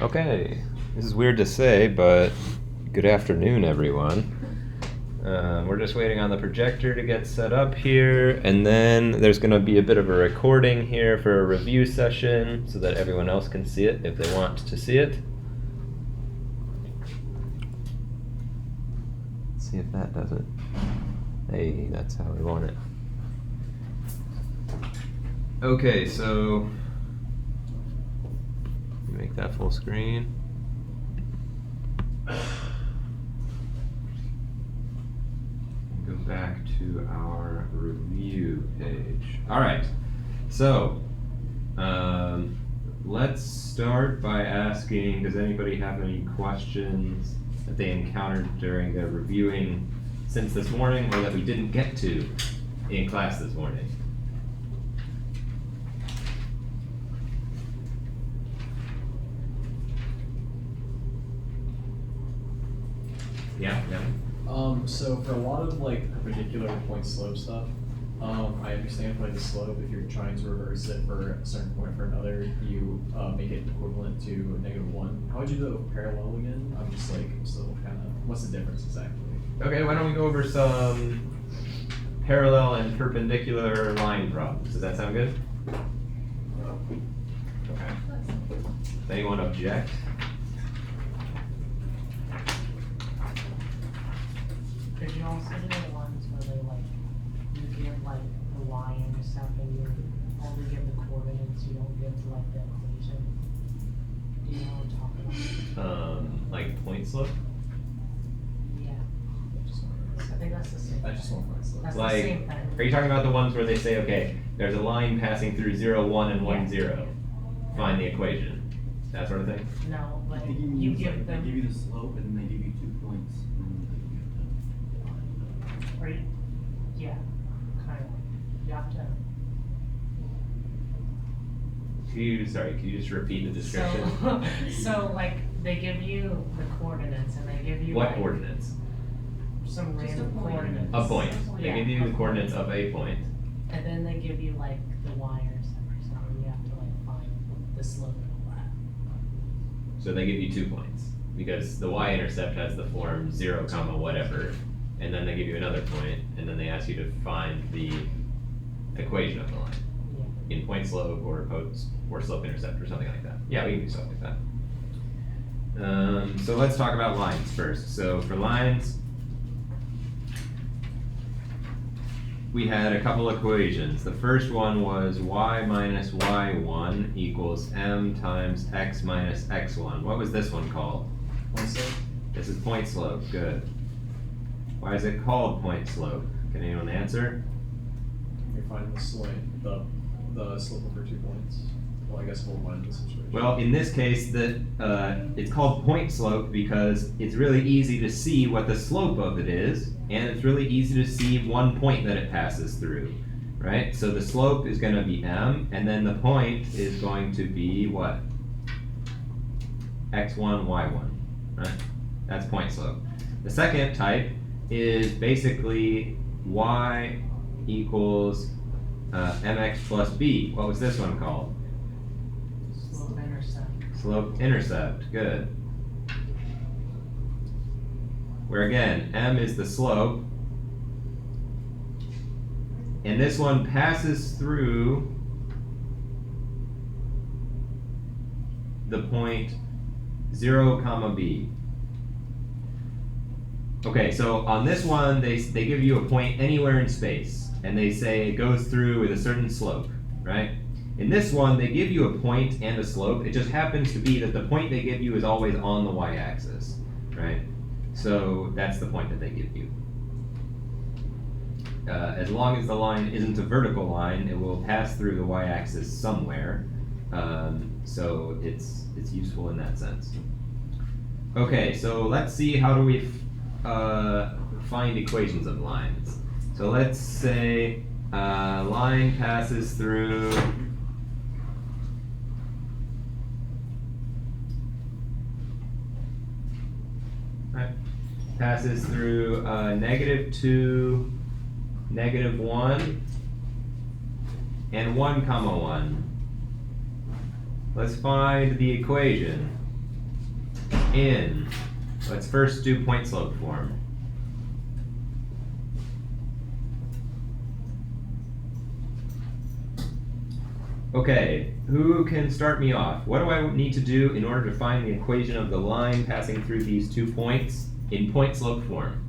Okay, this is weird to say, but good afternoon, everyone. We're just waiting on the projector to get set up here, and then there's going to be a bit of a recording here for a review session so that everyone else can see it if they want to see it. Let's see if that does it. Hey, that's how we want it. Okay, so make that full screen. Go back to our review page. All right, so let's start by asking, does anybody have any questions that they encountered during their reviewing since this morning or that we didn't get to in class this morning? Yeah. So for a lot of like perpendicular point slope stuff, I understand for like the slope, if you're trying to reverse it for a certain point for another, you make it equivalent to -1. How would you do it with parallel again? I'm just like, still kind of, what's the difference exactly? Okay, why don't we go over some parallel and perpendicular line problems? Does that sound good? Okay. Does anyone object? Could you also do the ones where they like, you give like the y-intercept and you only give the coordinates, you don't give like the equation? Do you know what I'm talking about? Like point slope? Yeah. I think that's the same. I just want point slope. That's the Like, same thing. are you talking about the ones where they say, okay, there's a line passing through 0, 1, and 1, 0. Find the equation. That sort of thing? No, but They you give them. They give you the slope and then they give you 2 points. Or you, yeah, kind of. You have to. Could you just repeat the description? So like they give you the coordinates and they give you What like, coordinates? some Just a random point. coordinates. A point. They Yeah, give you the a coordinates point. of a point. And then they give you like the y-intercept or something. You have to like find the slope and all that. So they give you 2 points because the y-intercept has the form 0, comma whatever, and then they give you another point, and then they ask you to find the equation of the line Yeah. in point slope or slope intercept or something like that. Yeah, we can do something like that. So let's talk about lines first. So for lines, we had a couple equations. The first one was y minus y1 equals m times x minus x1. What was this one called? Point slope? This is point slope. Good. Why is it called point slope? Can anyone answer? You're finding the slope, the slope over 2 points. Well, I guess we'll find the situation. Well, in this case, it's called point slope because it's really easy to see what the slope of it is, and it's really easy to see one point that it passes through, right? So the slope is going to be m, and then the point is going to be what? x1, y1, right? That's point slope. The second type is basically y equals mx plus b. What was this one called? Slope intercept. Slope intercept, good. Where again, m is the slope, and this one passes through the point 0, comma b. Okay, so on this one, they give you a point anywhere in space, and they say it goes through with a certain slope, right? In this one, they give you a point and a slope. It just happens to be that the point they give you is always on the y-axis, right? So that's the point that they give you. As long as the line isn't a vertical line, it will pass through the y-axis somewhere. So it's useful in that sense. Okay, so let's see how do we find equations of lines. So let's say line passes through passes through -2, -1, and 1, comma 1. Let's find the equation. in. Let's first do point slope form. Okay, who can start me off? What do I need to do in order to find the equation of the line passing through these 2 points in point slope form?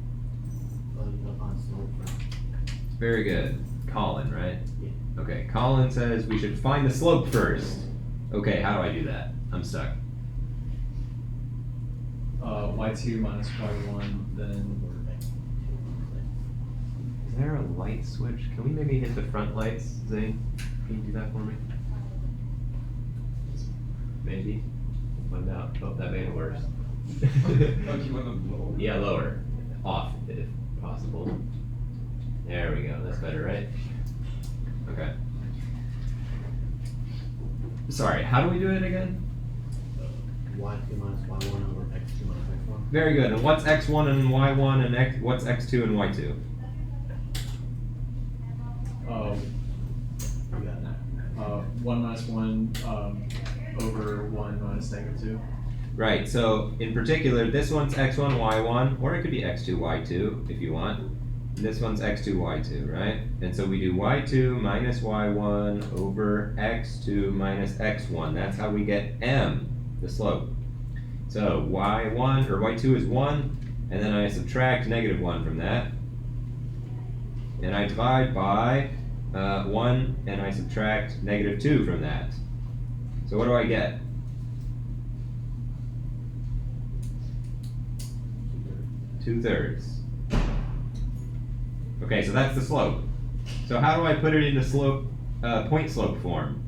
On slope. Very good. Colin, right? Yeah. Okay, Colin says we should find the slope first. Okay, how do I do that? I'm stuck. Y2 minus Y1, then Is there a light switch? Can we maybe hit the front lights, Zane? Can you do that for me? Maybe. Find out. Oh, that made it worse. Oh, you want them lower? Yeah, lower. Off, if possible. There we go. That's better, right? Okay. Sorry, how do we do it again? Y2 minus Y1 over X2 minus X1. Very good. And what's x1 and y1 and what's x2 and y2? We got that. 1 minus 1 over 1 minus -2. Right, so in particular, this one's x1, y1, or it could be x2, y2 if you want. And this one's x2, y2, right? And so we do y2 minus y1 over x2 minus x1. That's how we get m, the slope. So y1, or y2 is 1, and then I subtract -1 from that. And I divide by 1, and I subtract -2 from that. So what do I get? 2/3. Okay, so that's the slope. So how do I put it into slope, point slope form?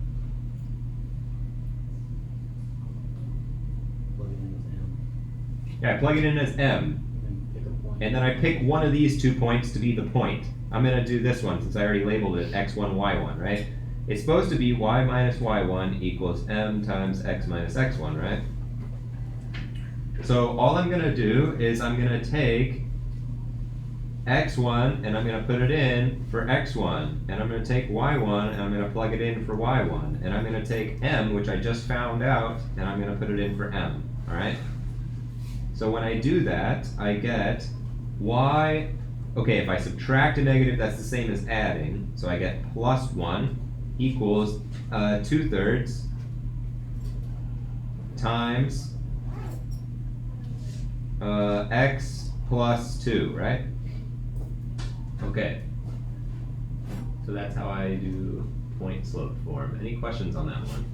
Plug it in as M. Yeah, I plug it in as m, And then pick a point. and then I pick one of these 2 points to be the point. I'm gonna do this one since I already labeled it x1, y1, right? It's supposed to be y minus y1 equals m times x minus x1, right? So all I'm gonna do is I'm gonna take x1 and I'm gonna put it in for x1, and I'm gonna take y1 and I'm gonna plug it in for y1, and I'm gonna take m, which I just found out, and I'm gonna put it in for m, alright? So when I do that, I get y, okay, if I subtract a negative, that's the same as adding, so I get plus 1 equals 2/3 times x plus 2, right? Okay. So that's how I do point slope form. Any questions on that one?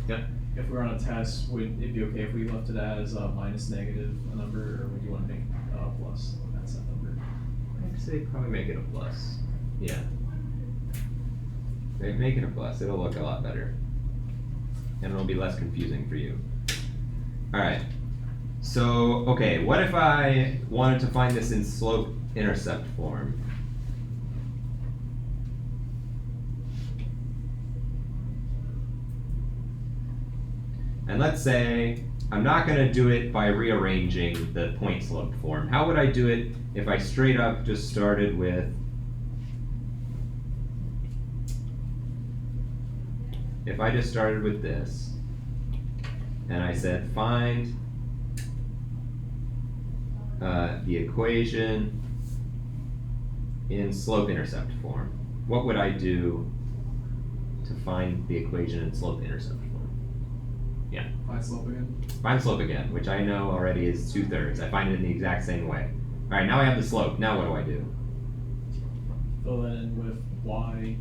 Yep. If we're on a test, would it be okay if we left it as minus negative a number, or would you want to make plus? That's that number. I'd say probably make it a plus. Yeah. Make it a plus. It'll look a lot better. And it'll be less confusing for you. Alright. So, okay, what if I wanted to find this in slope intercept form? And let's say I'm not going to do it by rearranging the point slope form. How would I do it if I straight up just started with this, and I said find the equation in slope intercept form. What would I do to find the equation in slope intercept form? Yeah. Find slope again. Find slope again, which I know already is 2/3. I find it in the exact same way. Alright, now I have the slope. Now what do I do? Fill that in with y.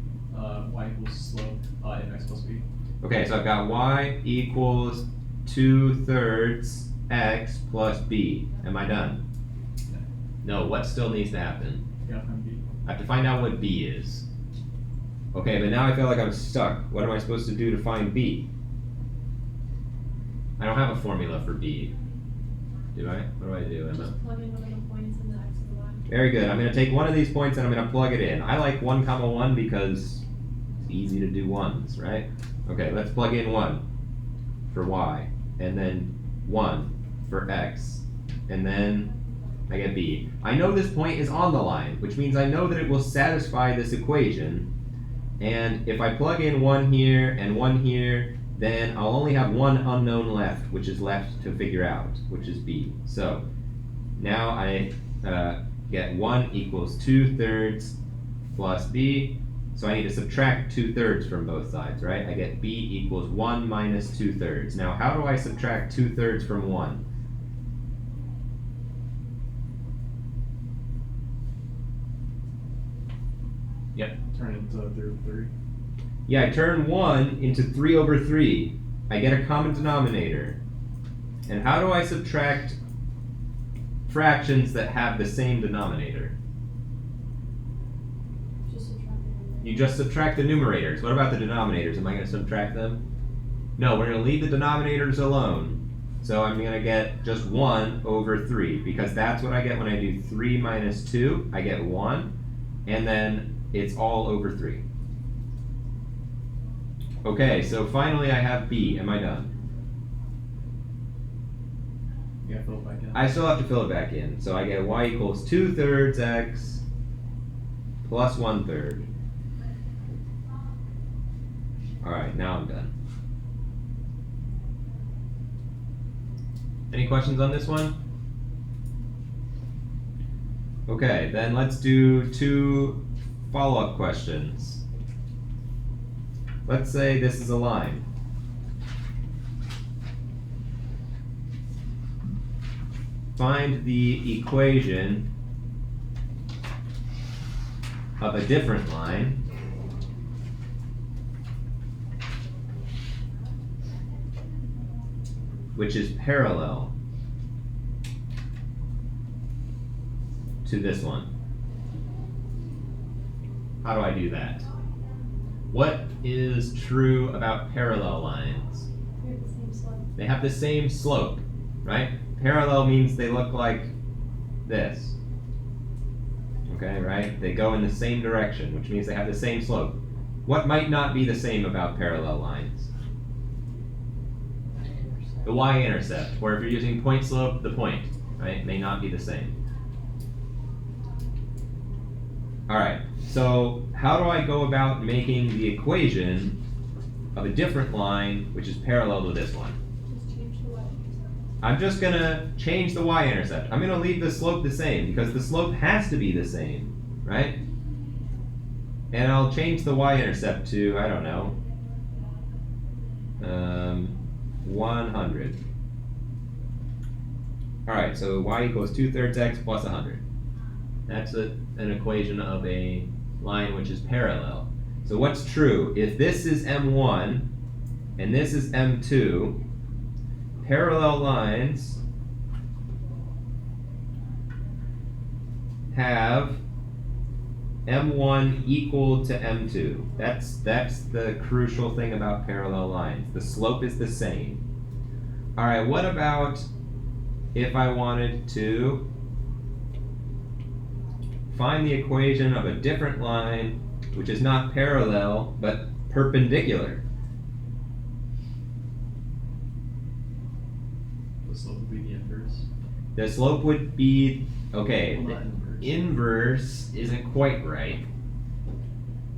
Y equals slope in x plus b. Okay, so I've got y equals 2/3 x plus b. Am I done? No, what still needs to happen? Yeah, find b. I have to find out what b is. Okay, but now I feel like I'm stuck. What am I supposed to do to find b? I don't have a formula for b. Do I? What do I do, Emma? Just plug in one of the points in the x and the y. Very good. I'm going to take one of these points and I'm going to plug it in. I like 1, 1 because it's easy to do ones, right? Okay, let's plug in 1 for y, and then 1 for x, and then I get b. I know this point is on the line, which means I know that it will satisfy this equation, And if I plug in 1 here and 1 here, then I'll only have one unknown left, which is left to figure out, which is b. So now I get 1 equals 2/3 plus b. So I need to subtract 2/3 from both sides, right? I get b equals 1 minus 2/3. Now how do I subtract 2/3 from 1? Yep. Turn it into 3/3. Yeah, I turn 1 into 3/3. I get a common denominator. And how do I subtract fractions that have the same denominator? Just subtract it. You just subtract the numerators. What about the denominators? Am I going to subtract them? No, we're going to leave the denominators alone. So I'm going to get just 1/3 because that's what I get when I do 3 minus 2. I get 1, and then it's all over 3. Okay, so finally I have b. Am I done? You gotta fill it back in. I still have to fill it back in. So I get y equals 2/3 x plus 1/3. Alright, now I'm done. Any questions on this one? Okay, then let's do 2 follow-up questions. Let's say this is a line. Find the equation of a different line which is parallel to this one. How do I do that? What is true about parallel lines? We have the same slope. They have the same slope, right? Parallel means they look like this. Okay, right? They go in the same direction, which means they have the same slope. What might not be the same about parallel lines? The y-intercept, where if you're using point slope, the point, right, may not be the same. Alright, so how do I go about making the equation of a different line which is parallel to this one? Just change the y-intercept. I'm just gonna change the y-intercept. I'm gonna leave the slope the same because the slope has to be the same, right? And I'll change the y-intercept to, I don't know, 100. Alright, so y equals 2/3 x plus 100. That's an equation of a line which is parallel. So what's true? If this is M1 and this is M2, parallel lines have M1 equal to M2. That's the crucial thing about parallel lines. The slope is the same. Alright, what about if I wanted to find the equation of a different line which is not parallel but perpendicular? The slope would be the inverse. The slope would be, okay, Well, not inverse. inverse isn't quite right.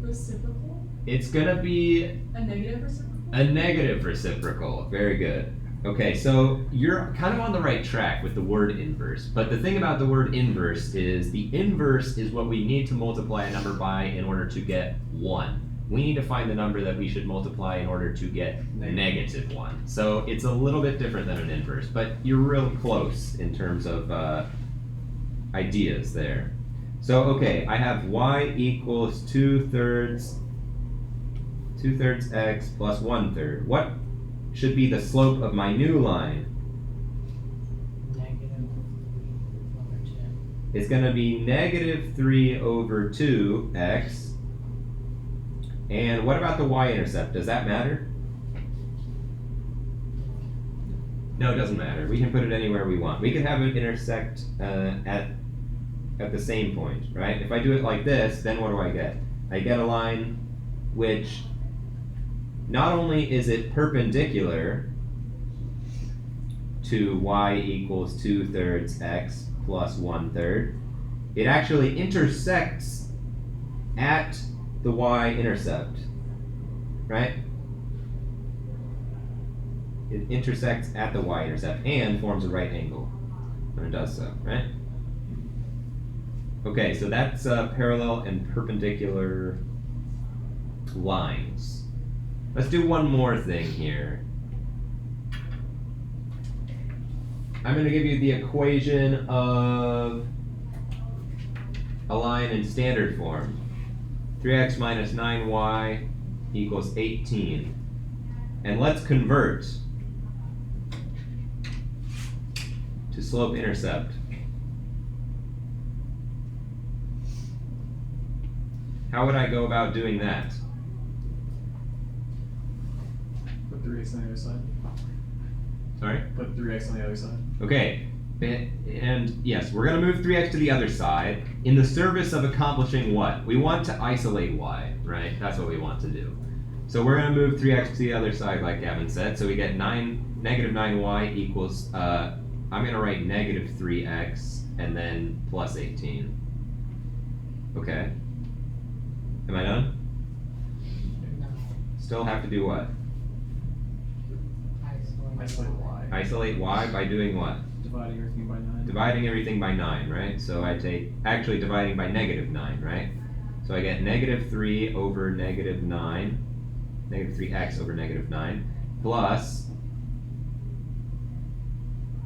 Reciprocal? It's gonna be A negative reciprocal? a negative reciprocal. Very good. Okay, so you're kind of on the right track with the word inverse, but the thing about the word inverse is the inverse is what we need to multiply a number by in order to get 1. We need to find the number that we should multiply in order to get negative 1. So it's a little bit different than an inverse, but you're real close in terms of ideas there. So okay, I have y equals 2/3 x plus 1/3. What should be the slope of my new line? -3/2. It's going to be -3/2x. And what about the y-intercept? Does that matter? No, it doesn't matter. We can put it anywhere we want. We can have it intersect at the same point, right? If I do it like this, then what do I get? I get a line which not only is it perpendicular to y equals 2/3 x plus 1/3, it actually intersects at the y-intercept, right? It intersects at the y-intercept and forms a right angle when it does so, right? Okay, so that's parallel and perpendicular lines. Let's do one more thing here. I'm going to give you the equation of a line in standard form. 3x minus 9y equals 18. And let's convert to slope-intercept. How would I go about doing that? Put 3x on the other side. Sorry? Put 3x on the other side. Okay, and yes, we're going to move 3x to the other side in the service of accomplishing what? We want to isolate y, right? That's what we want to do. So we're going to move 3x to the other side like Gavin said, so we get negative 9y equals, I'm going to write negative 3x and then plus 18. Okay. Am I done? No. Still have to do what? Isolate y. Isolate y by doing what? Dividing everything by 9. Dividing everything by 9, right? So I take, actually dividing by negative 9, right? So I get negative 3 over negative 9, negative 3x over negative 9, plus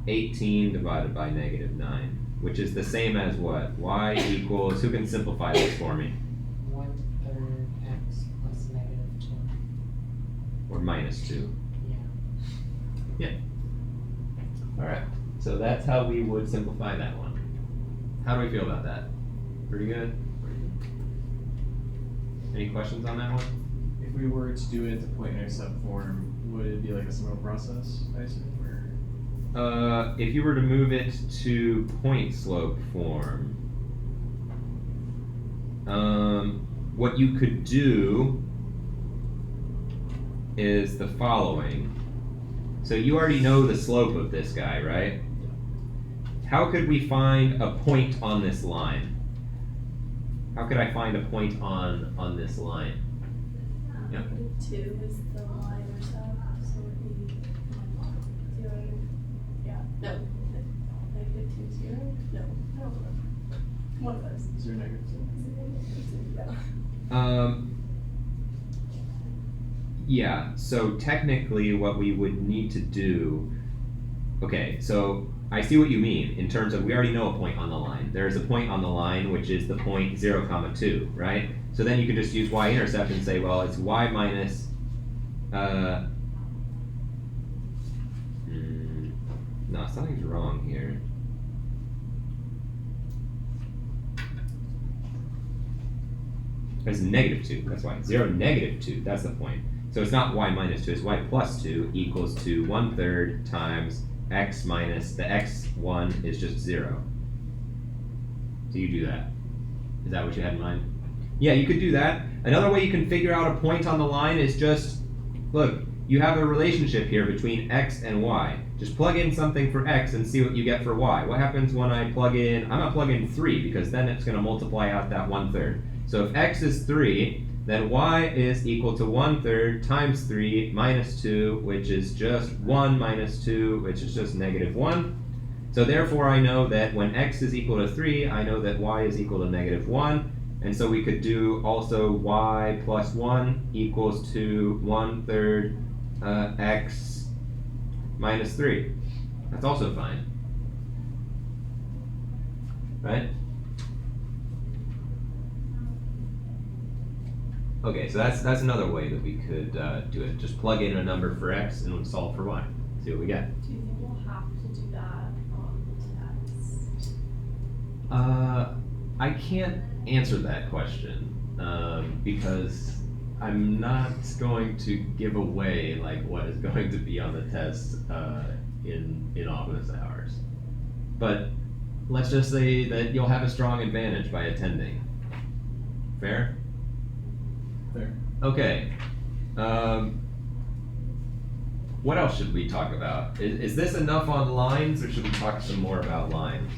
18 divided by negative 9, which is the same as what? Y equals, who can simplify this for me? 1/3 x plus negative 2. Or minus 2. Yeah. Alright, so that's how we would simplify that one. How do we feel about that? Pretty good? Any questions on that one? If we were to do it to point-intercept form, would it be like a similar process, I assume? Or? If you were to move it to point slope form, what you could do is the following. So you already know the slope of this guy, right? How could we find a point on this line? How could I find a point on this line? Yep. 2 is the y-intercept, so it would be 0. Yeah, no. Negative 2, 0? No, I don't remember. One of those. 0, negative 2. Yeah. Yeah, so technically what we would need to do, okay, so I see what you mean in terms of we already know a point on the line. There's a point on the line which is the point 0, 2, right? So then you can just use y-intercept and say, well, it's y minus, no, something's wrong here. It's negative 2, that's why. 0, negative 2, that's the point. So it's not y minus 2, it's y plus 2 equals to 1/3 times x minus, the x1 is just 0. So you do that. Is that what you had in mind? Yeah, you could do that. Another way you can figure out a point on the line is just, look, you have a relationship here between x and y. Just plug in something for x and see what you get for y. What happens when I plug in, I'm gonna plug in 3 because then it's gonna multiply out that 1/3. So if x is 3, then y is equal to 1/3 times 3 minus 2, which is just 1 minus 2, which is just negative 1. So therefore I know that when x is equal to 3, I know that y is equal to negative 1. And so we could do also y plus 1 equals to 1/3 x minus 3. That's also fine. Right? Okay, so that's another way that we could do it. Just plug in a number for x and solve for y. See what we get. Do you think we'll have to do that on the text? I can't answer that question because I'm not going to give away like what is going to be on the test in office hours. But let's just say that you'll have a strong advantage by attending. Fair? Fair. Okay. What else should we talk about? Is this enough on lines, or should we talk some more about lines?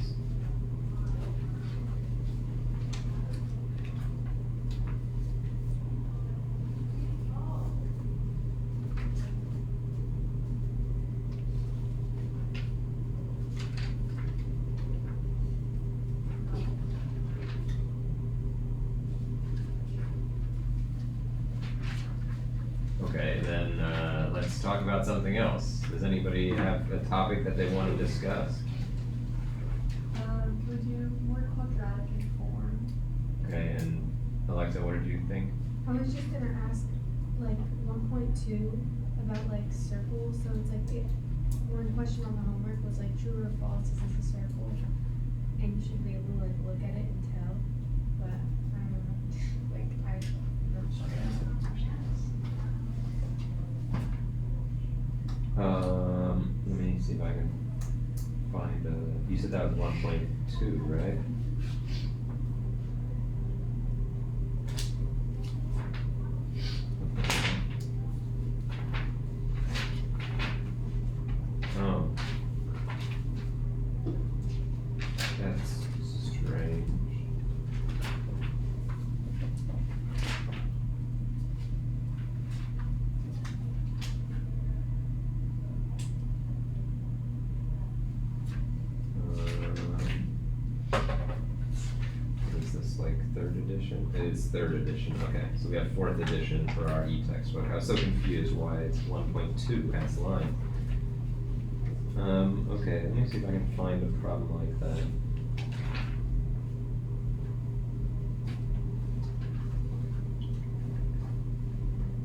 let's talk about something else. Does anybody have a topic that they want to discuss? We do more quadratic in form. Okay, and Alexa, what did you think? I was just gonna ask, like, 1.2 about like circles, so it's like, one question on the homework was like, true or false, is this a circle? And you should be able to like look at it and tell, but I don't know, like, I'm not sure. Let me see if I can find, you said that was 1.2, right? Oh. That's strange. Is this like third edition? It is third edition, okay. So we have fourth edition for our e-textbook. I was so confused why it's 1.2 has line. Okay, let me see if I can find a problem like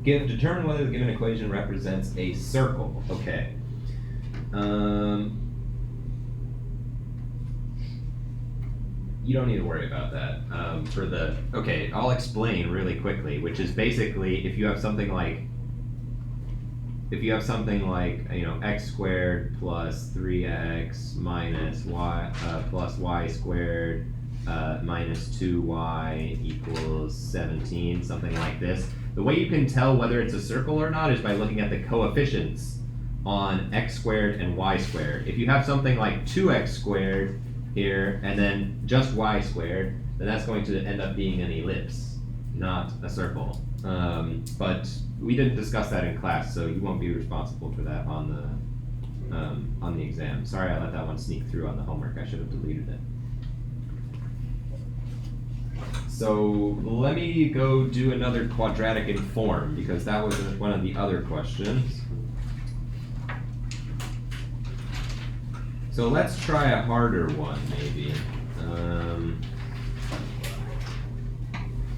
that. Determine whether the given equation represents a circle. Okay. You don't need to worry about that. Okay, I'll explain really quickly, which is basically if you have something like, you know, x squared plus 3x minus y plus y squared minus 2y equals 17, something like this. The way you can tell whether it's a circle or not is by looking at the coefficients on x squared and y squared. If you have something like 2x squared here and then just y squared, then that's going to end up being an ellipse, not a circle. But we didn't discuss that in class, so you won't be responsible for that on the exam. Sorry, I let that one sneak through on the homework. I should have deleted it. So let me go do another quadratic in form, because that was one of the other questions. So let's try a harder one, maybe.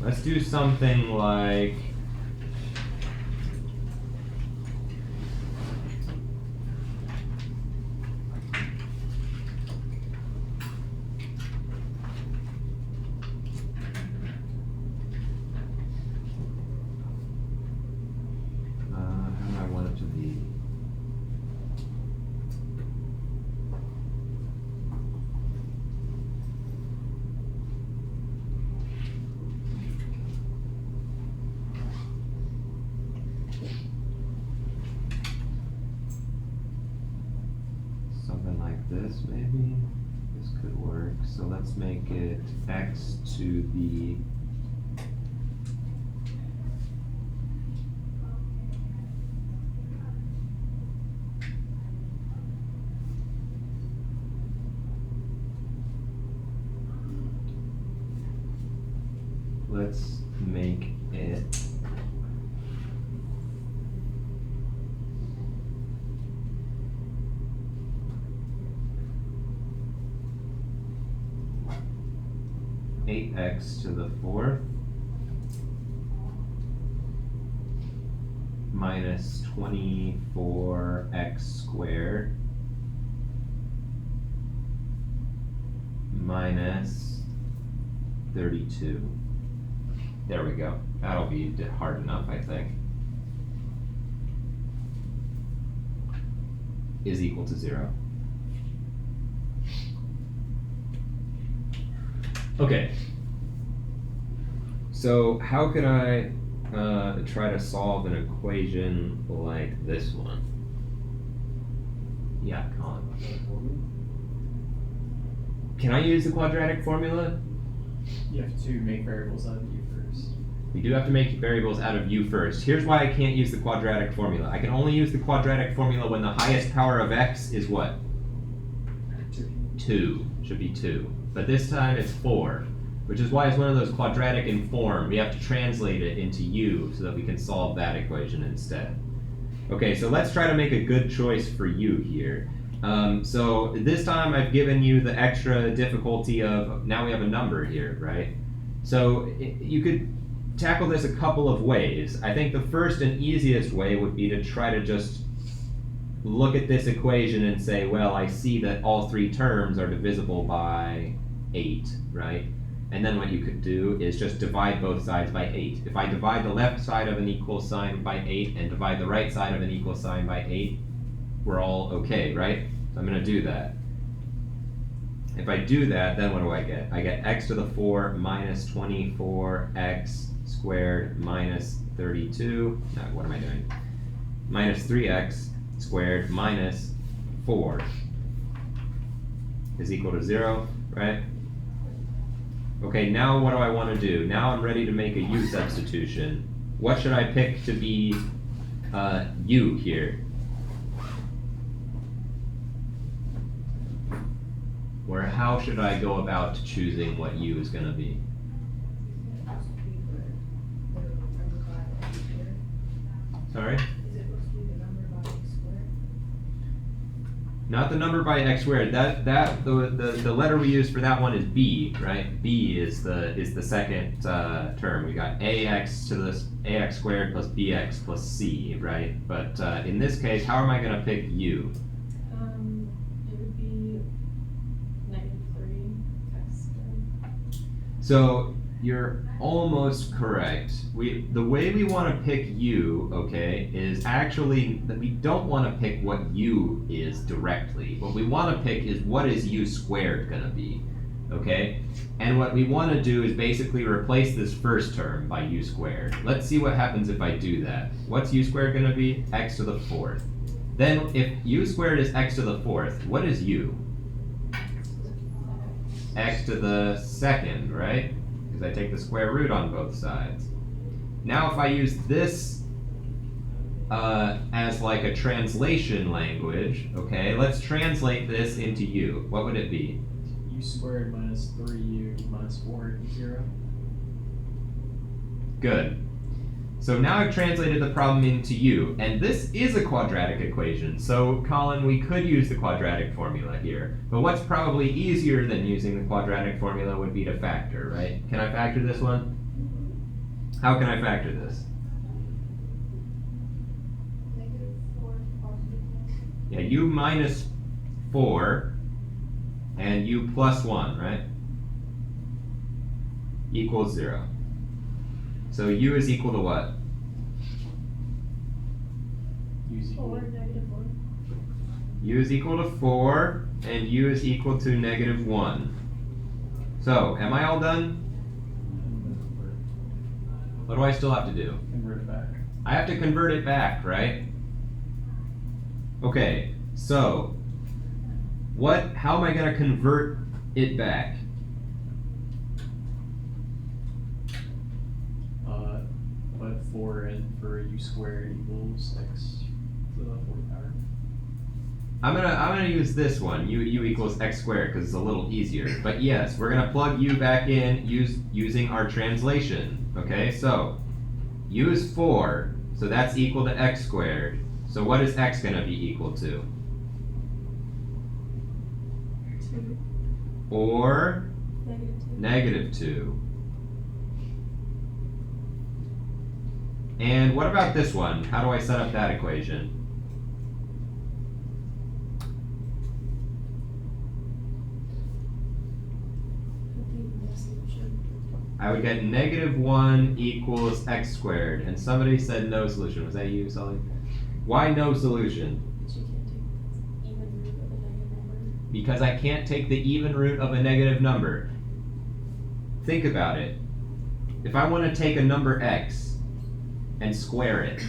Let's do something like, how do I want it to be? Something like this, maybe? This could work. So let's make it x to the let's make it x to the fourth minus 24x squared minus 32. There we go. That'll be hard enough, I think. Is equal to 0. Okay. So how could I try to solve an equation like this one? Yeah, Colin. Can I use the quadratic formula? You have to make variables out of u first. We do have to make variables out of u first. Here's why I can't use the quadratic formula. I can only use the quadratic formula when the highest power of x is what? 2. Should be 2. But this time it's 4, which is why it's one of those quadratic in form. We have to translate it into u so that we can solve that equation instead. Okay, so let's try to make a good choice for u here. So this time I've given you the extra difficulty of, now we have a number here, right? So you could tackle this a couple of ways. I think the first and easiest way would be to try to just look at this equation and say, well, I see that all three terms are divisible by 8, right? And then what you could do is just divide both sides by 8. If I divide the left side of an equal sign by 8 and divide the right side of an equal sign by 8, we're all okay, right? So I'm going to do that. If I do that, then what do I get? I get x to the 4 minus 24x squared minus 32. No, what am I doing? Minus 3x squared minus 4 is equal to 0, right? Okay, now what do I want to do? Now I'm ready to make a U substitution. What should I pick to be U here? Or how should I go about choosing what U is going to be? Sorry? Not the number by x squared. The letter we use for that one is b, right? B is the second term. We got ax to the ax squared plus bx plus c, right? But in this case, how am I going to pick u? It would be -3x squared. So you're almost correct. The way we want to pick u, okay, is actually that we don't want to pick what u is directly. What we want to pick is what is u squared going to be, okay? And what we want to do is basically replace this first term by u squared. Let's see what happens if I do that. What's u squared going to be? X to the 4th. Then if u squared is x to the 4th, what is u? X to the 2nd, right? Because I take the square root on both sides. Now if I use this as like a translation language, okay, let's translate this into u. What would it be? U squared minus 3u minus 4 equals 0. Good. So now I've translated the problem into u, and this is a quadratic equation, so Colin, we could use the quadratic formula here. But what's probably easier than using the quadratic formula would be to factor, right? Can I factor this one? How can I factor this? -4 positive. Yeah, u minus 4 and u plus 1, right? Equals 0. So u is equal to what? Use 4, -1. U is equal to 4 and u is equal to -1. So, am I all done? What do I still have to do? Convert it back. I have to convert it back, right? Okay, so how am I going to convert it back? Put 4 in for u squared equals x to the 4th power. I'm gonna use this one, u equals x squared, because it's a little easier. But yes, we're gonna plug u back in using our translation. Okay, so u is 4, so that's equal to x squared. So what is x gonna be equal to? 2. Or -2. -2. And what about this one? How do I set up that equation? I would get -1 equals x squared, and somebody said no solution. Was that you, Sully? Why no solution? Because I can't take the even root of a negative number. Think about it. If I want to take a number x and square it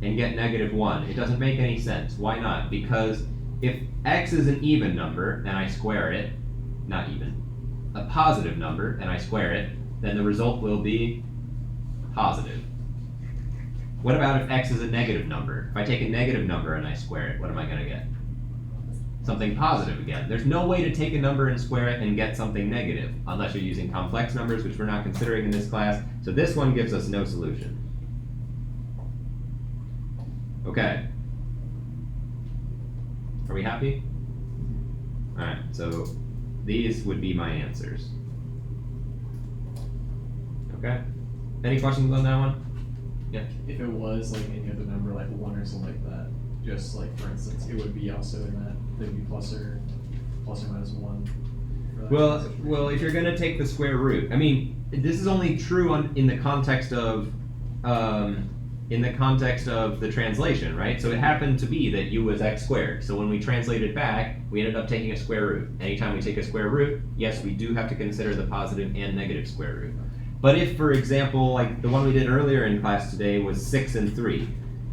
and get -1, it doesn't make any sense. Why not? Because if x is an even number and I square it, not even, a positive number and I square it, then the result will be positive. What about if x is a negative number? If I take a negative number and I square it, what am I going to get? Something positive again. There's no way to take a number and square it and get something negative, unless you're using complex numbers, which we're not considering in this class. So this one gives us no solution. Okay. Are we happy? Alright, so these would be my answers. Okay? Any questions on that one? Yeah. If it was like any other number, like 1 or something like that, just like for instance, it would be also in that, they'd be plus or minus 1. for that Well, situation. well, if you're gonna take the square root, I mean, this is only true in the context of the translation, right? So it happened to be that u was x squared. So when we translated back, we ended up taking a square root. Anytime we take a square root, yes, we do have to consider the positive and negative square root. But if, for example, like the one we did earlier in class today was 6 and 3,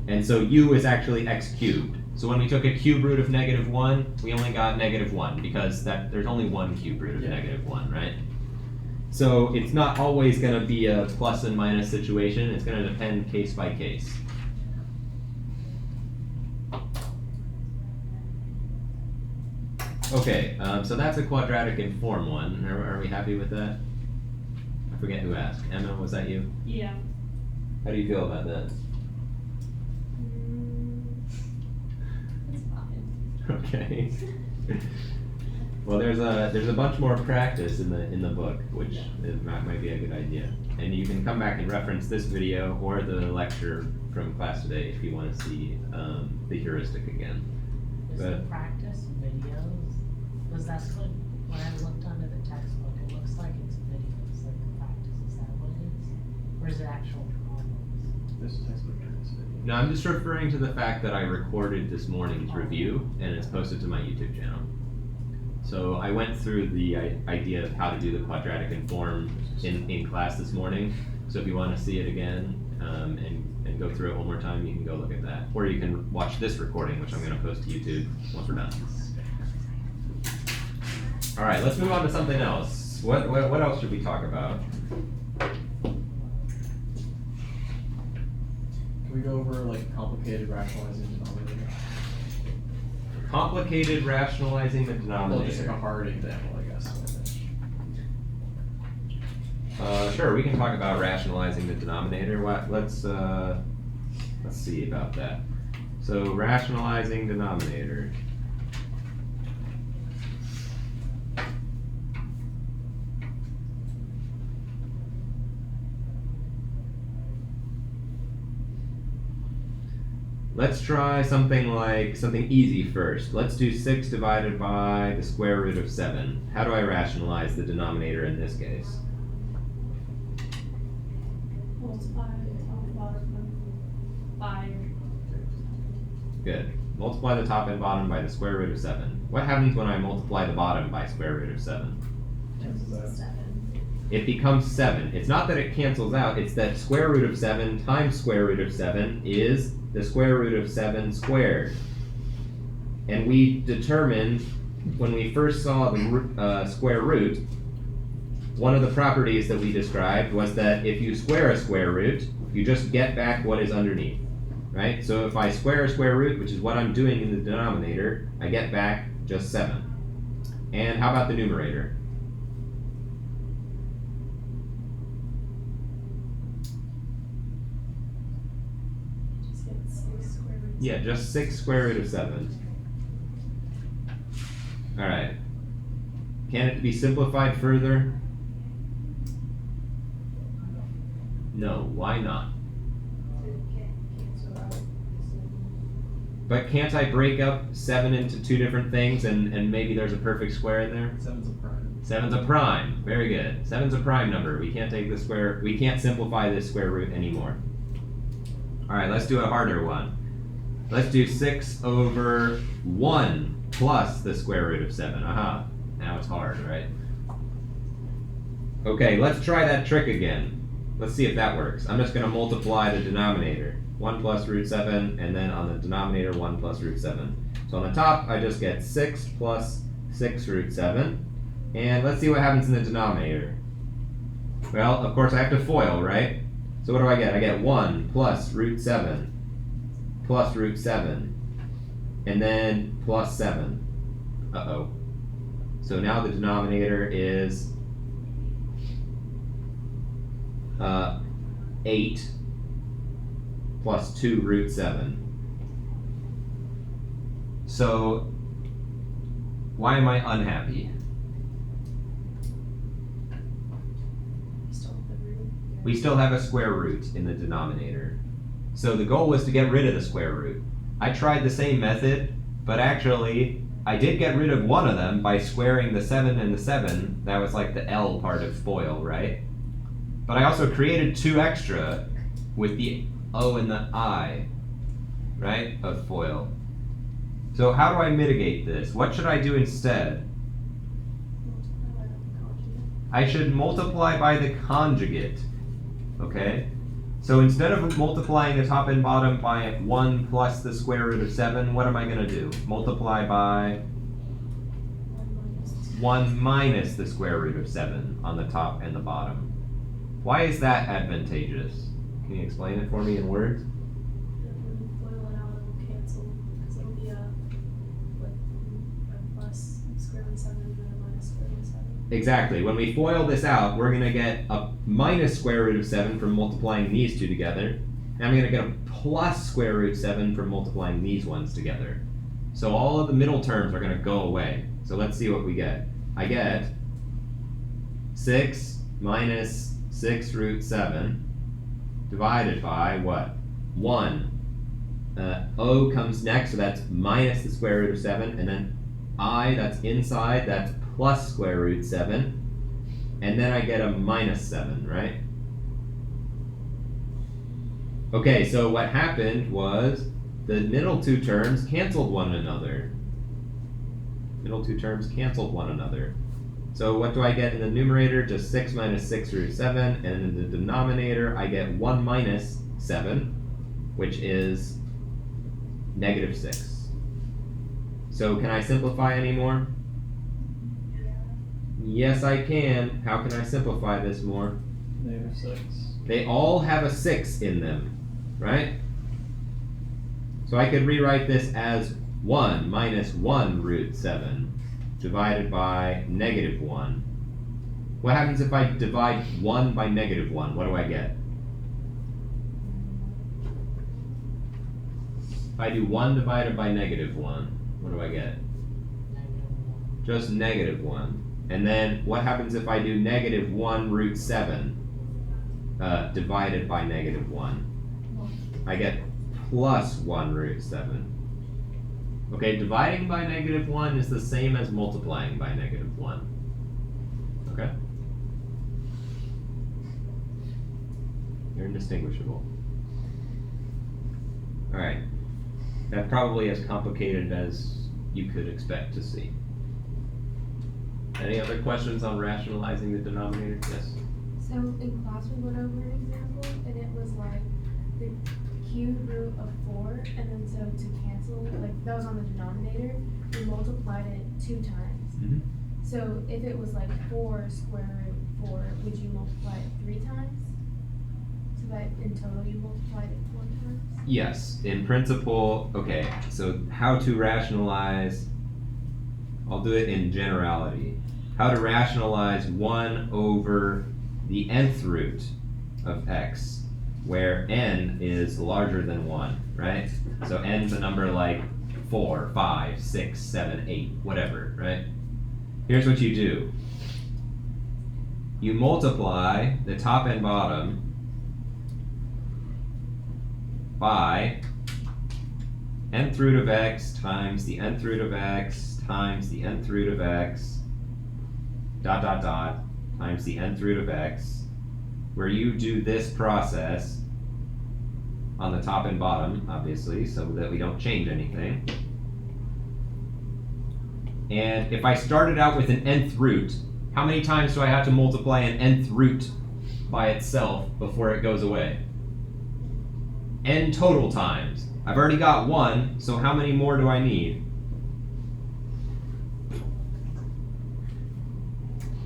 and so u is actually x cubed. So when we took a cube root of -1, we only got -1 because there's only one cube root of -1, right? So it's not always going to be a plus and minus situation. It's going to depend case by case. Okay, so that's a quadratic in form 1. Are we happy with that? I forget who asked. Emma, was that you? Yeah. How do you feel about that? It's fine. Okay. Well, there's a bunch more practice in the book, which might be a good idea. And you can come back and reference this video or the lecture from class today if you want to see the heuristic again. Is the practice videos? Because that's what, when I looked under the textbook, it looks like it's videos, like the practice. Is that what it is? Or is it actual problems? This textbook is video. No, I'm just referring to the fact that I recorded this morning's review and it's posted to my YouTube channel. So I went through the idea of how to do the quadratic in form in class this morning. So if you want to see it again and go through it one more time, you can go look at that. Or you can watch this recording, which I'm going to post to YouTube once we're done. All right, let's move on to something else. What else should we talk about? Can we go over like complicated rationalizing denominator? Complicated rationalizing the Well, just like a denominator. hard example, I guess. Sure, we can talk about rationalizing the denominator. Let's see about that. So rationalizing denominator. Let's try something easy first. Let's do 6 divided by the square root of 7. How do I rationalize the denominator in this case? Multiply the top and bottom by. Good. Multiply the top and bottom by the square root of 7. What happens when I multiply the bottom by square root of 7? Cancels out. 7. It becomes 7. It's not that it cancels out, it's that square root of 7 times square root of 7 is the square root of 7 squared. And we determined, when we first saw the square root, one of the properties that we described was that if you square a square root, you just get back what is underneath, right? So if I square a square root, which is what I'm doing in the denominator, I get back just 7. And how about the numerator? Just get 6 square roots. Yeah, just 6 square root of 7. Alright. Can it be simplified further? No, why not? Cancel out. But can't I break up 7 into 2 different things and maybe there's a perfect square in there? 7's a prime. 7's a prime. Very good. 7's a prime number. We can't take the square, we can't simplify this square root anymore. Alright, let's do a harder one. Let's do 6 over 1 plus the square root of 7. Aha. Now it's hard, right? Okay, let's try that trick again. Let's see if that works. I'm just going to multiply the denominator. 1 plus root 7, and then on the denominator 1 plus root 7. So on the top, I just get 6 plus 6 root 7. And let's see what happens in the denominator. Well, of course I have to FOIL, right? So what do I get? I get 1 plus root 7 plus root 7. And then plus 7. Uh-oh. So now the denominator is 8 plus 2 root 7. So why am I unhappy? Still have the root. We still have a square root in the denominator. So the goal was to get rid of the square root. I tried the same method, but actually I did get rid of one of them by squaring the 7 and the 7. That was like the L part of FOIL, right? But I also created 2 extra with the O and the I, right, of FOIL. So how do I mitigate this? What should I do instead? Multiply by the conjugate. I should multiply by the conjugate, okay? So instead of multiplying the top and bottom by 1 plus the square root of 7, what am I going to do? Multiply by 1 minus the square root of 7 on the top and the bottom. Why is that advantageous? Can you explain it for me in words? When you FOIL it out, it'll cancel, because it'll be a plus square root of 7 and then a minus square root of 7. Exactly. When we FOIL this out, we're going to get a minus square root of 7 from multiplying these two together. And I'm going to get a plus square root 7 from multiplying these ones together. So all of the middle terms are going to go away. So let's see what we get. I get 6 minus 6 root 7 divided by what? 1. O comes next, so that's minus the square root of 7. And then I, that's inside, that's plus square root 7. And then I get a minus 7, right? Okay, so what happened was the middle 2 terms canceled one another. Middle 2 terms canceled one another. So what do I get in the numerator? Just 6 minus 6 root 7. And in the denominator, I get 1 minus 7, which is negative 6. So can I simplify anymore? Yes, I can. How can I simplify this more? Negative 6. They all have a 6 in them, right? So I could rewrite this as 1 minus 1 root 7 divided by negative 1. What happens if I divide 1 by negative 1? What do I get? If I do 1 divided by negative 1, what do I get? Just negative 1. And then what happens if I do negative 1 root 7 divided by negative 1? I get plus 1 root 7. Okay, dividing by negative 1 is the same as multiplying by negative 1. Okay? They're indistinguishable. Alright. That's probably as complicated as you could expect to see. Any other questions on rationalizing the denominator? Yes? So in class we went over an example and it was like the cube root of 4 and then so to cancel, like that was on the denominator, we multiplied it 2 times. Mm-hmm. So if it was like 4 square root 4, would you multiply it 3 times? So that in total you multiplied it 4 times? Yes, in principle. Okay, so how to rationalize, I'll do it in generality. How to rationalize 1 over the nth root of x, where n is larger than 1, right? So n's a number like 4, 5, 6, 7, 8, whatever, right? Here's what you do. You multiply the top and bottom by nth root of x times the nth root of x times the nth root of x dot dot dot times the nth root of x, where you do this process on the top and bottom, obviously, so that we don't change anything. And if I started out with an nth root, how many times do I have to multiply an nth root by itself before it goes away? N total times. I've already got 1, so how many more do I need?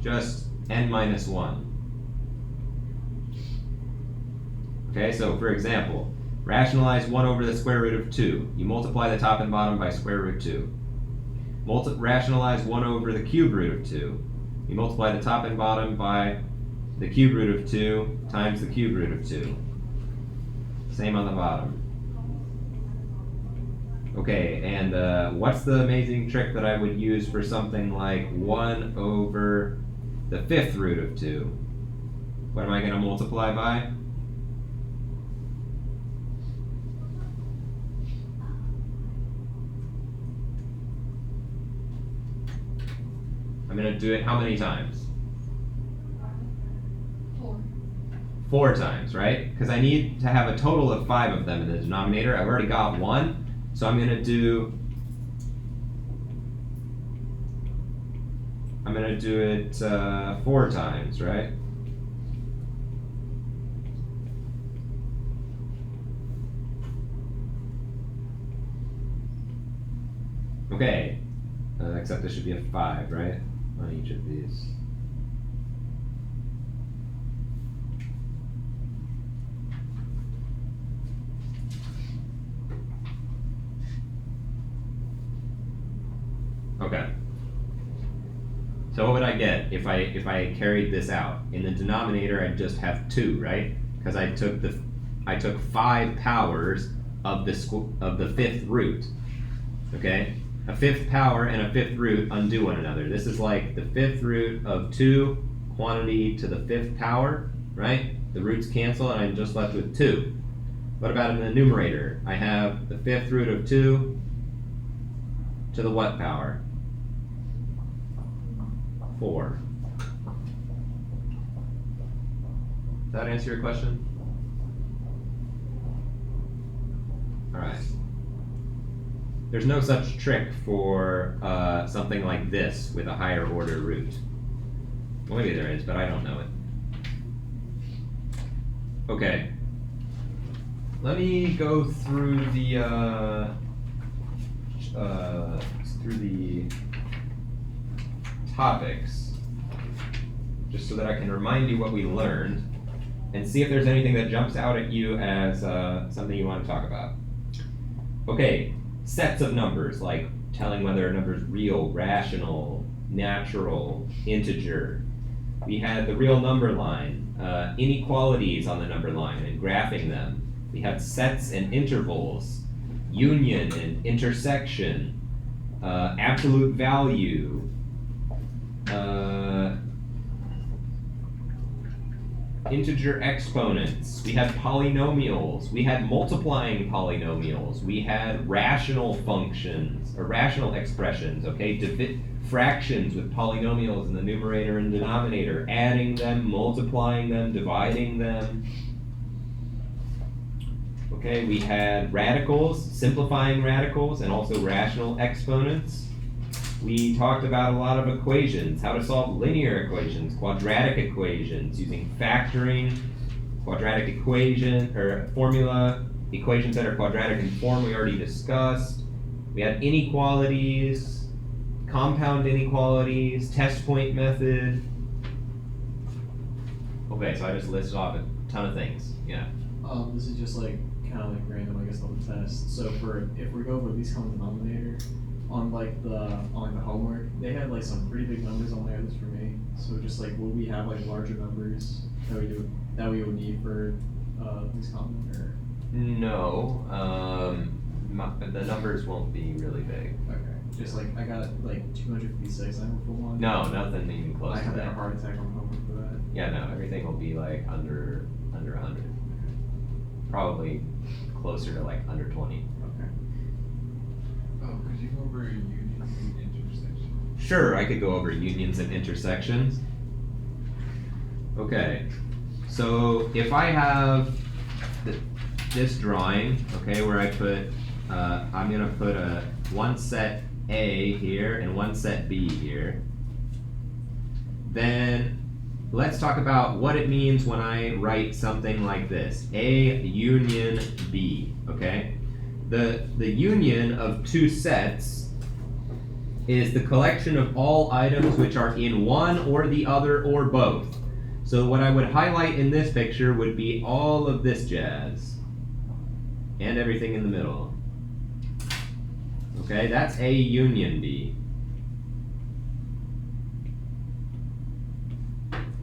Just n minus 1. Okay, so for example, rationalize 1 over the square root of 2. You multiply the top and bottom by square root 2. Rationalize 1 over the cube root of 2. You multiply the top and bottom by the cube root of 2 times the cube root of 2. Same on the bottom. Okay, and what's the amazing trick that I would use for something like 1 over the 5th root of 2? What am I going to multiply by? I'm going to do it how many times? 4. 4 times, right? Because I need to have a total of 5 of them in the denominator. I've already got 1, so I'm going to do it 4 times, right? Okay, except there should be a 5, right? On each of these. Okay. So what would I get if I carried this out? In the denominator, I'd just have 2, right? Because I took 5 powers of the 5th root. Okay? A 5th power and a 5th root undo one another. This is like the 5th root of 2 quantity to the 5th power, right? The roots cancel and I'm just left with 2. What about in the numerator? I have the 5th root of 2 to the what power? 4. Does that answer your question? Alright. There's no such trick for something like this with a higher order root. Well, maybe there is, but I don't know it. Okay. Let me go through the topics, just so that I can remind you what we learned, and see if there's anything that jumps out at you as something you want to talk about. Okay, sets of numbers, like telling whether a number is real, rational, natural, integer. We had the real number line, inequalities on the number line and graphing them. We had sets and intervals, union and intersection, absolute value, integer exponents. We had polynomials. We had multiplying polynomials. We had rational functions, or rational expressions, okay? Fractions with polynomials in the numerator and denominator, adding them, multiplying them, dividing them. Okay, we had radicals, simplifying radicals, and also rational exponents. We talked about a lot of equations, how to solve linear equations, quadratic equations, using factoring, quadratic equation, or formula, equations that are quadratic in form we already discussed. We had inequalities, compound inequalities, test point method. Okay, so I just listed off a ton of things, yeah. This is just like kind of like random, I guess, on the test. So if we go over least common denominator, on the homework, they had like some pretty big numbers on there. That's for me. So just like, will we have like larger numbers that we would need for least common, or? No, the numbers won't be really big. Okay. Just like I got like 256. I hope for one. No, nothing even close I to had that. a heart attack on homework for that. Yeah, no, everything will be like under 100. Probably closer to like under 20. Okay. Oh, could you go over unions and intersections? Sure, I could go over unions and intersections. Okay, so if I have this drawing, okay, where I put, I'm gonna put one set A here and one set B here, then let's talk about what it means when I write something like this, A union B, okay? The union of two sets is the collection of all items which are in one or the other or both. So what I would highlight in this picture would be all of this jazz and everything in the middle. Okay, that's A union B.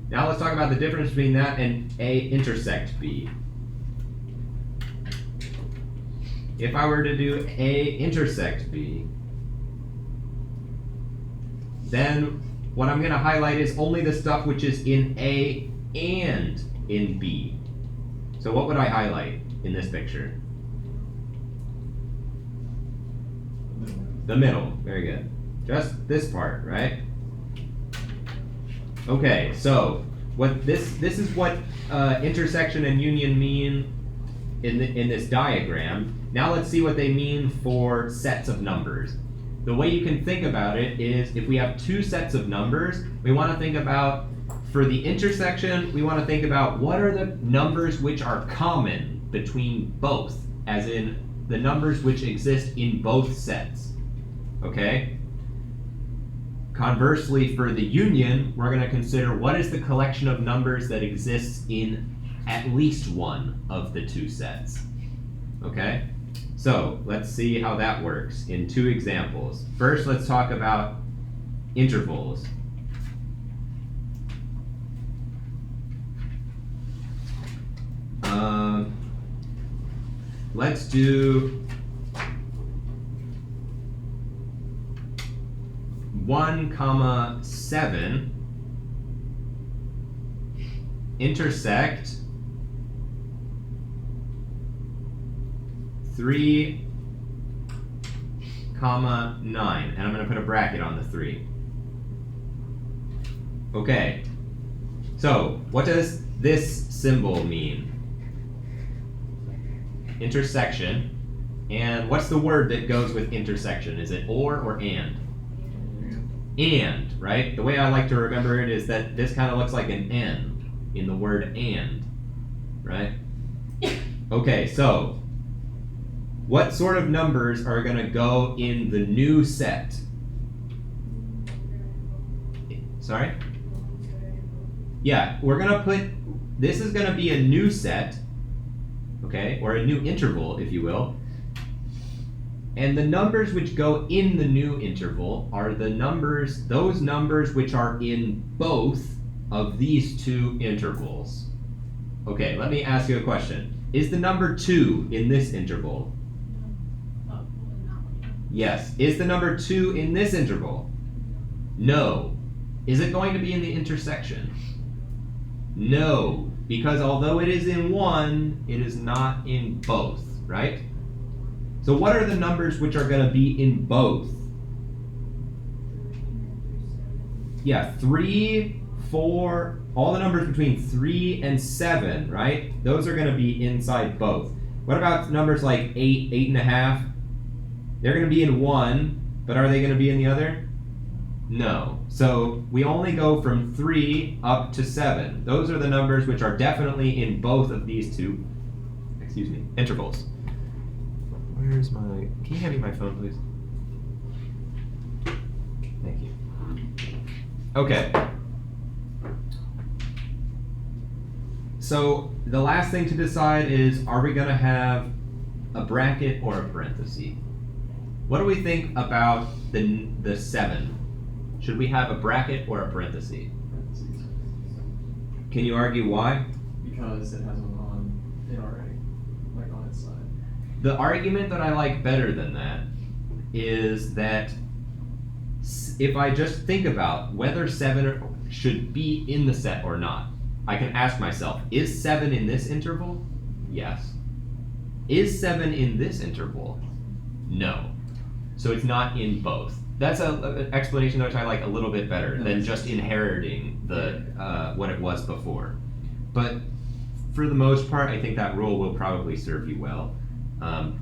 Now let's talk about the difference between that and A intersect B. if I were to do A intersect B, then what I'm going to highlight is only the stuff which is in A and in B. So what would I highlight in this picture? The middle. Very good. Just this part, right? Okay, so what this is what intersection and union mean in this diagram. Now let's see what they mean for sets of numbers. The way you can think about it is if we have two sets of numbers, we want to think about, for the intersection, we want to think about what are the numbers which are common between both, as in the numbers which exist in both sets. Okay? Conversely, for the union, we're going to consider what is the collection of numbers that exists in at least one of the two sets. Okay? So let's see how that works in two examples. First, let's talk about intervals. Let's do 1,7 intersect 3, 9, and I'm going to put a bracket on the 3. Okay, so what does this symbol mean? Intersection. And what's the word that goes with intersection? Is it or and? And, right? The way I like to remember it is that this kind of looks like an N in the word and, right? Okay, so what sort of numbers are going to go in the new set? Sorry? Yeah, we're going to put, this is going to be a new set, okay, or a new interval, if you will. And the numbers which go in the new interval are the numbers, those numbers which are in both of these two intervals. Okay, let me ask you a question. Is the number 2 in this interval? Yes. Is the number 2 in this interval? No. Is it going to be in the intersection? No, because although it is in one, it is not in both, right? So what are the numbers which are going to be in both? Yeah, 3, 4, all the numbers between 3 and 7, right? Those are going to be inside both. What about numbers like 8, 8.5? They're going to be in one, but are they going to be in the other? No. So we only go from 3 up to 7. Those are the numbers which are definitely in both of these two, intervals. Where's my, can you hand me my phone, please? Thank you. Okay. So the last thing to decide is, are we going to have a bracket or a parenthesis? What do we think about the 7? Should we have a bracket or a parenthesis? Can you argue why? Because it has one on it already, like on its side. The argument that I like better than that is that if I just think about whether 7 should be in the set or not, I can ask myself, is 7 in this interval? Yes. Is 7 in this interval? No. So it's not in both. That's an explanation which I like a little bit better than just inheriting the what it was before. But for the most part, I think that rule will probably serve you well. I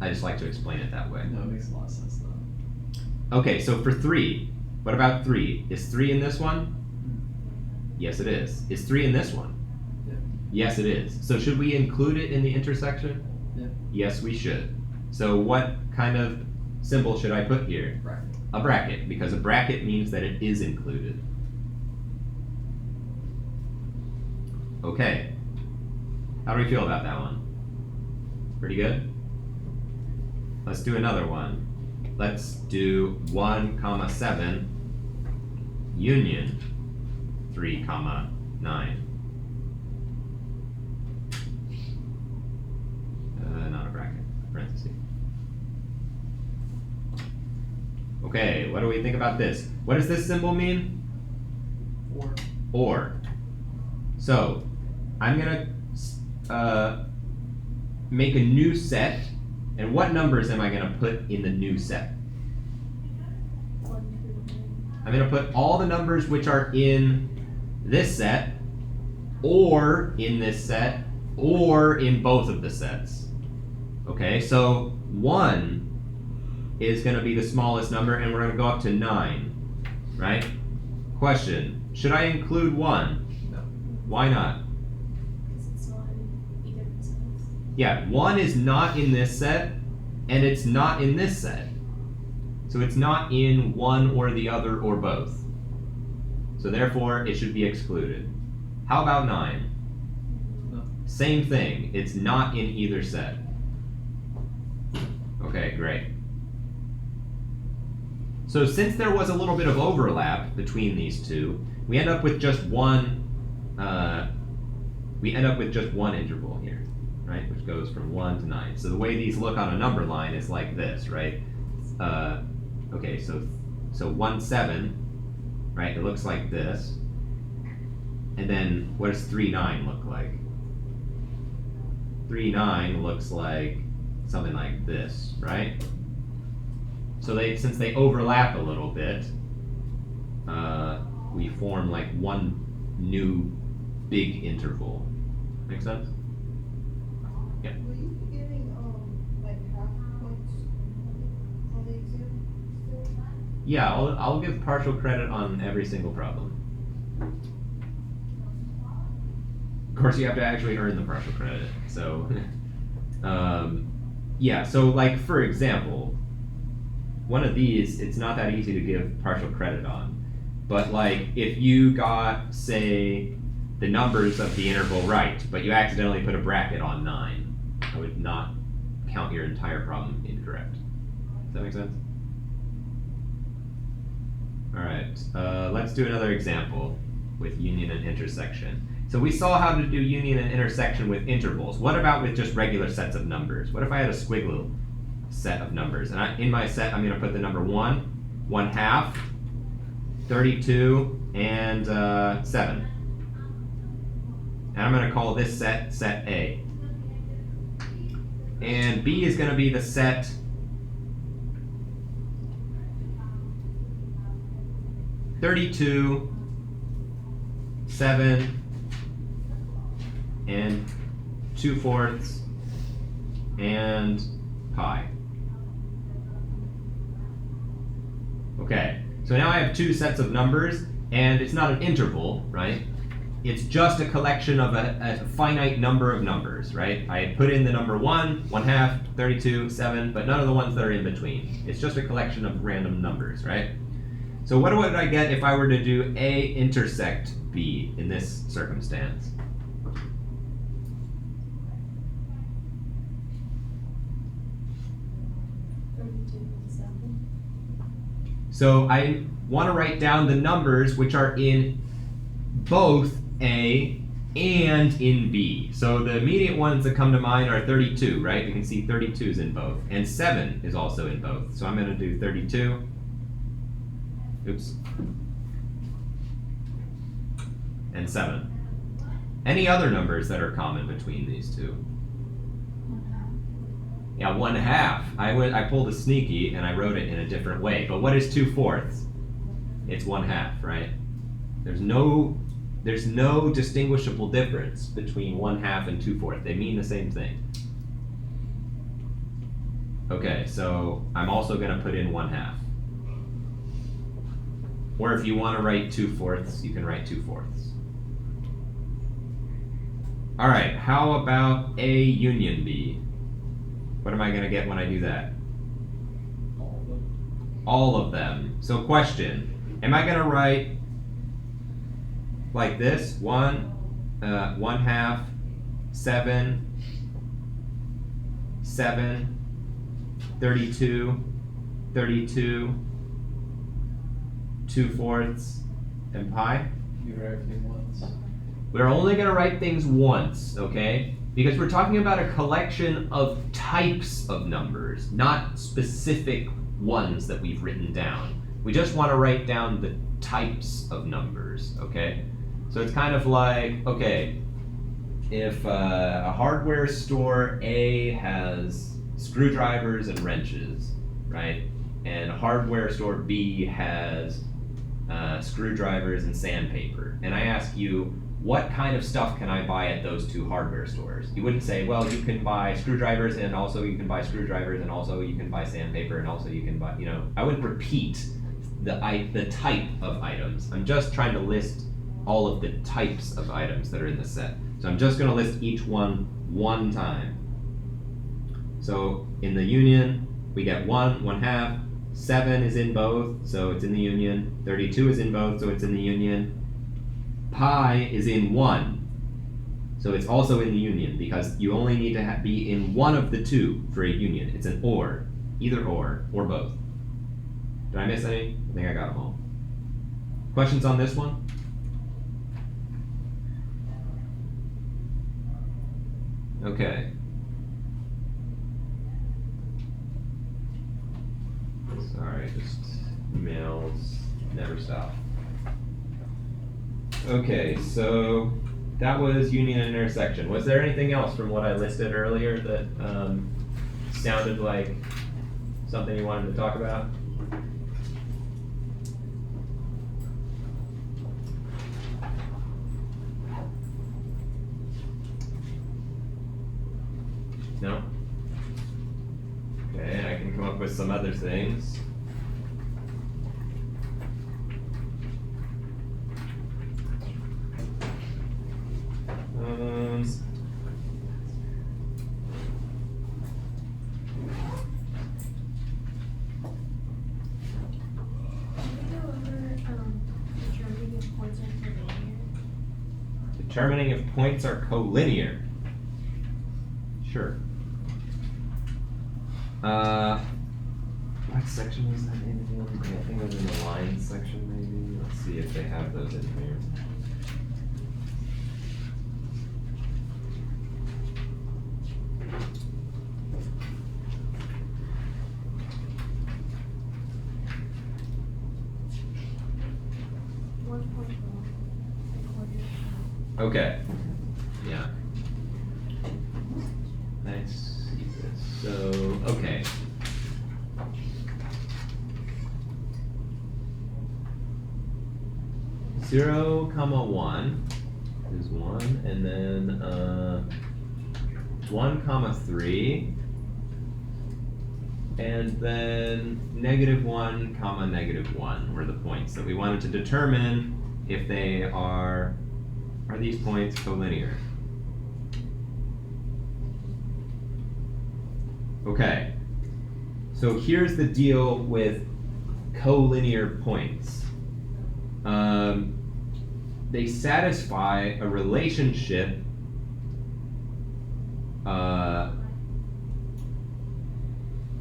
just like to explain it that way. No, it makes a lot of sense though. Okay, so for 3, what about 3? Is 3 in this one? Yes, it is. Is 3 in this one? Yeah. Yes, it is. So should we include it in the intersection? Yeah. Yes, we should. So what kind of symbol should I put here? Bracket. A bracket, because a bracket means that it is included. Okay. How do we feel about that one? Pretty good? Let's do another one. Let's do 1,7 union 3, 9. Not a bracket, parentheses. Okay, what do we think about this? What does this symbol mean? Or. So, I'm gonna make a new set, and what numbers am I gonna put in the new set? 1, 2, 3. I'm gonna put all the numbers which are in this set, or in this set, or in both of the sets. Okay, so 1 is gonna be the smallest number, and we're gonna go up to 9, right? Question, should I include 1? No. Why not? Because it's not in either of the sets. Yeah, 1 is not in this set, and it's not in this set. So it's not in one or the other or both. So therefore, it should be excluded. How about 9? No. Same thing, it's not in either set. Okay, great. So since there was a little bit of overlap between these two, we end up with just one. We end up with just one interval here, right? Which goes from 1 to 9. So the way these look on a number line is like this, right? Okay, so 1, 7, right? It looks like this. And then what does 3, 9 look like? 3, 9 looks like something like this, right? So since they overlap a little bit, we form like one new big interval. Make sense? Yeah. Will you be giving like half points on the exam still? Yeah, I'll give partial credit on every single problem. Of course, you have to actually earn the partial credit. So, yeah. So, like for example, one of these, it's not that easy to give partial credit on. But like, if you got, say, the numbers of the interval right, but you accidentally put a bracket on 9, I would not count your entire problem incorrect. Does that make sense? All right, let's do another example with union and intersection. So we saw how to do union and intersection with intervals. What about with just regular sets of numbers? What if I had a squiggle set of numbers? And in my set, I'm going to put the number 1, 1/2, 32, and 7. And I'm going to call this set A. And B is going to be the set (32), 7, and 2/4, and pi. Okay, so now I have two sets of numbers, and it's not an interval, right? It's just a collection of a finite number of numbers, right? I put in the number 1, 1/2, 32, 7, but none of the ones that are in between. It's just a collection of random numbers, right? So what would I get if I were to do A intersect B in this circumstance? So I want to write down the numbers which are in both A and in B. So the immediate ones that come to mind are 32, right? You can see 32 is in both. And 7 is also in both. So I'm going to do 32. Oops. And 7. Any other numbers that are common between these two? Yeah, 1/2. I pulled a sneaky and I wrote it in a different way. But what is 2/4? It's 1/2, right? There's no distinguishable difference between 1/2 and 2/4. They mean the same thing. Okay, so I'm also going to put in 1/2. Or if you want to write 2/4, you can write 2/4. All right, how about A union B? What am I going to get when I do that? All of them. All of them. So question, am I going to write like this? 1/2, 7, 7, 32, 32, 2/4, and pi? You write everything once. We're only going to write things once, okay? Because we're talking about a collection of types of numbers, not specific ones that we've written down. We just want to write down the types of numbers, okay? So it's kind of like, okay, if a hardware store A has screwdrivers and wrenches, right? And a hardware store B has screwdrivers and sandpaper. And I ask you, what kind of stuff can I buy at those two hardware stores? You wouldn't say, well, you can buy screwdrivers and also you can buy screwdrivers and also you can buy sandpaper and also you can buy, you know, I wouldn't repeat the type of items. I'm just trying to list all of the types of items that are in the set. So I'm just going to list each one time. So in the union, we get 1, 1/2. 7 is in both, so it's in the union. 32 is in both, so it's in the union. Pi is in 1, so it's also in the union because you only need to be in one of the two for a union. It's an or, either or both. Did I miss any? I think I got them all. Questions on this one? Okay. Sorry, just emails never stop. Okay, so that was union and intersection. Was there anything else from what I listed earlier that sounded like something you wanted to talk about? No? Okay, I can come up with some other things. Determining if points are collinear. Sure. What section was that in again? I think it was in the lines section maybe. Let's see if they have those in here. Okay. Yeah. Let's see this. So, okay. Zero comma 1 is 1, and then 1 comma 3, and then -1 comma -1 were the points that we wanted to determine if they are these points collinear? Okay, so here's the deal with collinear points. They satisfy a relationship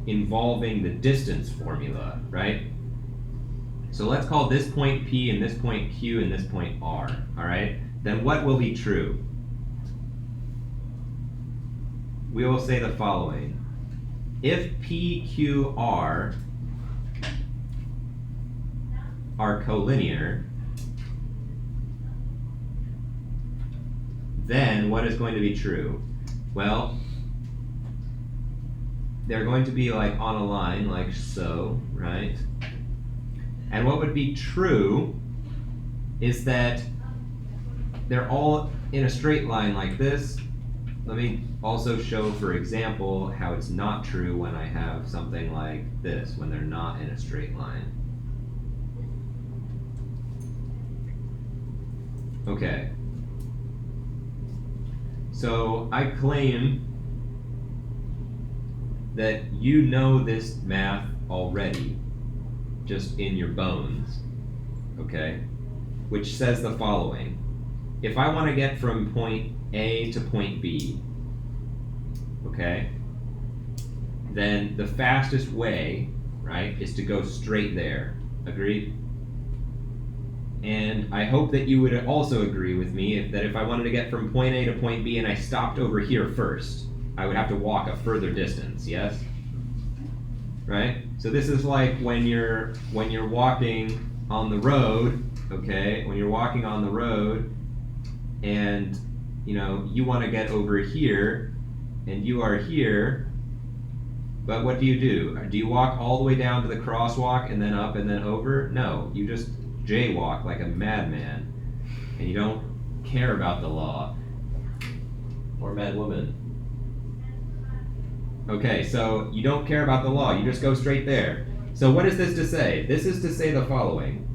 involving the distance formula, right? So let's call this point P and this point Q and this point R, all right? Then what will be true? We will say the following. If P, Q, R are collinear, then what is going to be true? Well, they're going to be like on a line, like so, right? And what would be true is that they're all in a straight line like this. Let me also show, for example, how it's not true when I have something like this, when they're not in a straight line. Okay. So I claim that you know this math already, just in your bones, okay? Which says the following. If I want to get from point A to point B, okay, then the fastest way, right, is to go straight there. Agreed? And I hope that you would also agree with me that if I wanted to get from point A to point B and I stopped over here first, I would have to walk a further distance, yes? right? So this is like when you're walking on the road, okay? When you're walking on the road and you want to get over here and you are here, but what do? Do you walk all the way down to the crosswalk and then up and then over? No, you just jaywalk like a madman and you don't care about the law. Or madwoman. Okay, so you don't care about the law, you just go straight there. So what is this to say? This is to say the following.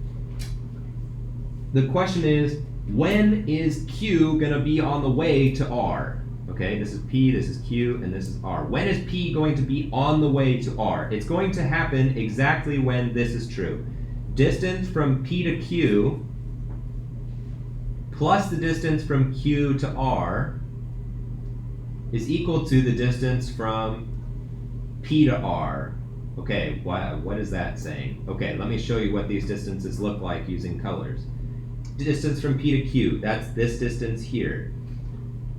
The question is, when is Q gonna be on the way to R? Okay, this is P, this is Q, and this is R. When is P going to be on the way to R? It's going to happen exactly when this is true. Distance from P to Q plus the distance from Q to R is equal to the distance from P to R. Okay, what is that saying? Okay, let me show you what these distances look like using colors. Distance from P to Q, that's this distance here.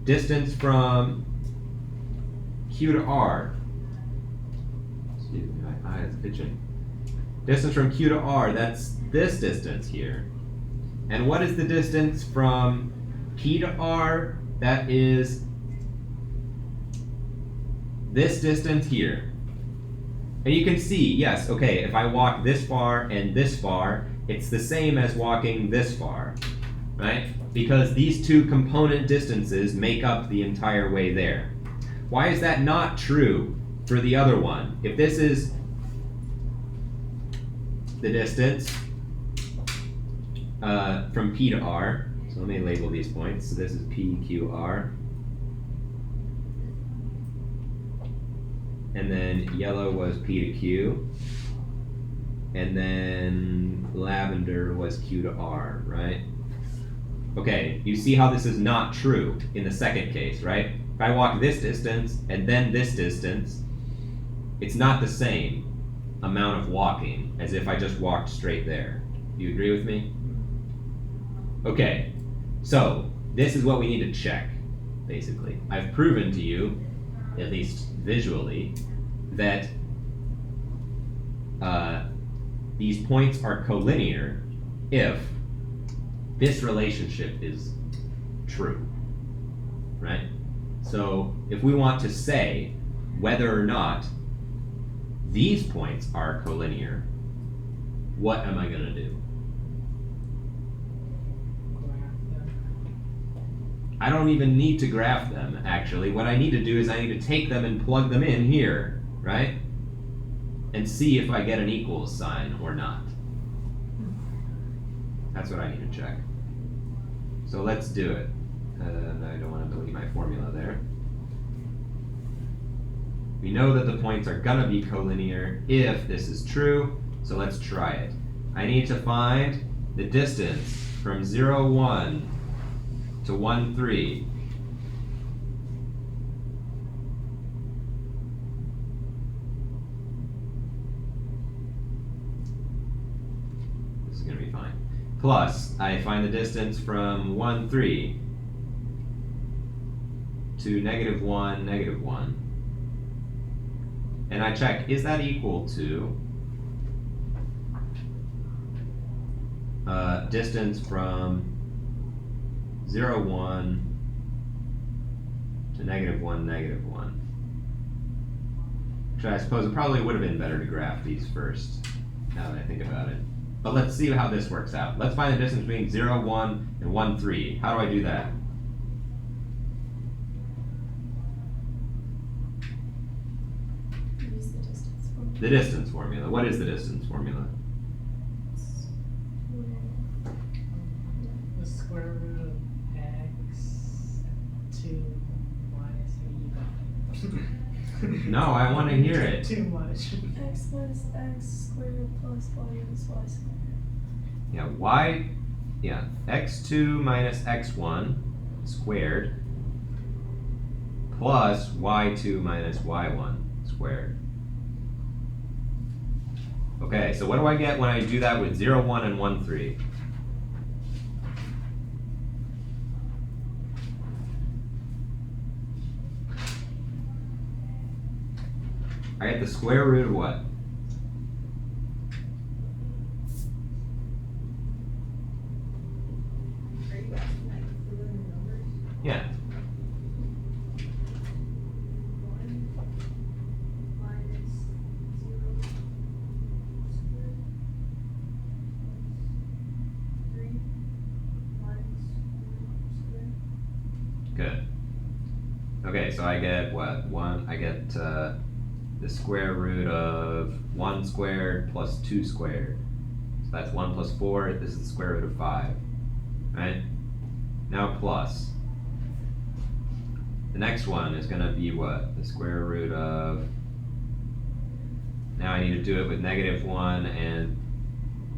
Distance from Q to R. Excuse me, my eye is itching. Distance from Q to R, that's this distance here. And what is the distance from P to R? That is this distance here. And you can see, yes, okay, if I walk this far and this far, it's the same as walking this far, right? Because these two component distances make up the entire way there. Why is that not true for the other one? If this is the distance from P to R, so let me label these points. So this is P, Q, R. And then yellow was P to Q. And then lavender was Q to R, right? Okay, you see how this is not true in the second case, right? If I walk this distance and then this distance, it's not the same amount of walking as if I just walked straight there. Do you agree with me? Okay, so this is what we need to check, basically. I've proven to you, at least visually, that these points are collinear if this relationship is true, right? So if we want to say whether or not these points are collinear, what am I gonna do? I don't even need to graph them, actually. What I need to do is I need to take them and plug them in here, right? And see if I get an equals sign or not. That's what I need to check. So let's do it. I don't want to delete my formula there. We know that the points are gonna be collinear if this is true, so let's try it. I need to find the distance from 0, 1 to 1, 3. This is going to be fine. Plus, I find the distance from 1, 3 to -1, -1. And I check, is that equal to distance from 0, 1 to -1, -1. Which I suppose it probably would have been better to graph these first, now that I think about it. But let's see how this works out. Let's find the distance between 0, 1 and 1, 3. How do I do that? Use the distance formula. The distance formula. What is the distance formula? The square root of x2 minus you got it. No, I want to hear it. Too much. X minus x squared plus y minus y squared. Yeah, x2 minus x1 squared plus y2 minus y1 squared. Okay, so what do I get when I do that with 0, 1 and 1, 3? I get the square root of what? Okay, so I get what? I get the square root of 1 squared plus 2 squared. So that's 1 plus 4, this is the square root of 5, right? Now plus. The next one is gonna be what? The square root of, now I need to do it with -1 and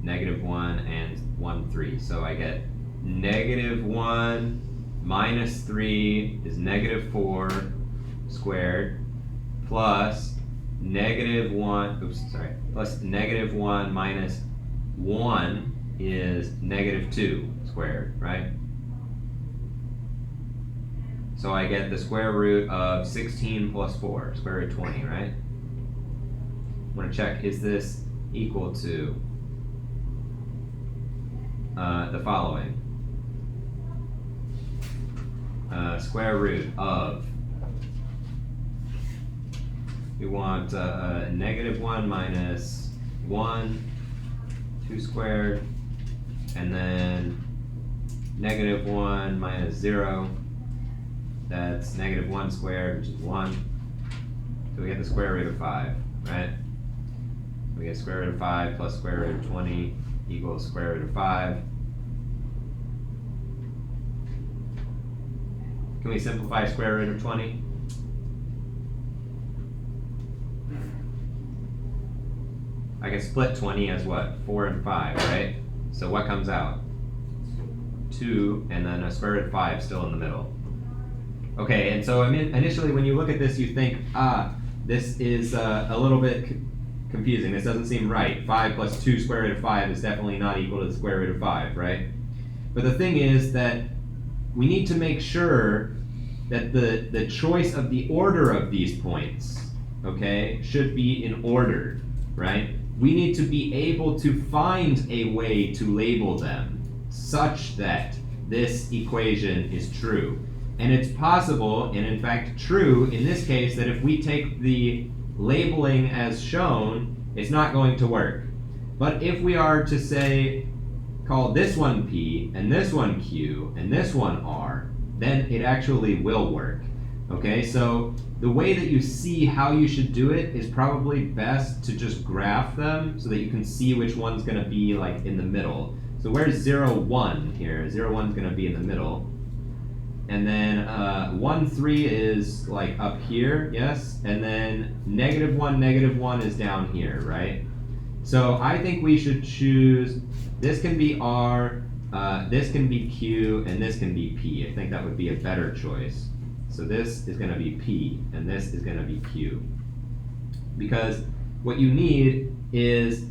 -1 and 1, 3. So I get -1 minus 3 is -4 squared plus -1, plus -1 minus 1 is -2 squared, right? So I get the square root of 16 plus 4, square root of 20, right? I want to check, is this equal to the following? Square root of, we want -1 minus 1, 2 squared, and then -1 minus 0, that's -1 squared, which is 1. So we get the square root of 5, right? We get square root of 5 plus square root of 20 equals square root of 5. Can we simplify square root of 20? I can split 20 as what? 4 and 5, right? So what comes out? 2, and then a square root of 5 still in the middle. Okay, and so I mean, initially when you look at this, you think, this is a little bit confusing. This doesn't seem right. 5 plus 2 square root of 5 is definitely not equal to the square root of 5, right? But the thing is that we need to make sure that the choice of the order of these points, okay, should be in order, right? We need to be able to find a way to label them such that this equation is true. And it's possible, and in fact true, in this case, that if we take the labeling as shown, it's not going to work. But if we are to say, call this one P, and this one Q, and this one R, then it actually will work. Okay, so the way that you see how you should do it is probably best to just graph them so that you can see which one's going to be like in the middle. So where's 0, 1 here? 0, 1 is going to be in the middle. And then 1, 3 is like up here, yes? And then -1, -1 is down here, right? So I think we should choose, this can be R, this can be Q, and this can be P. I think that would be a better choice. So this is going to be P, and this is going to be Q. Because what you need is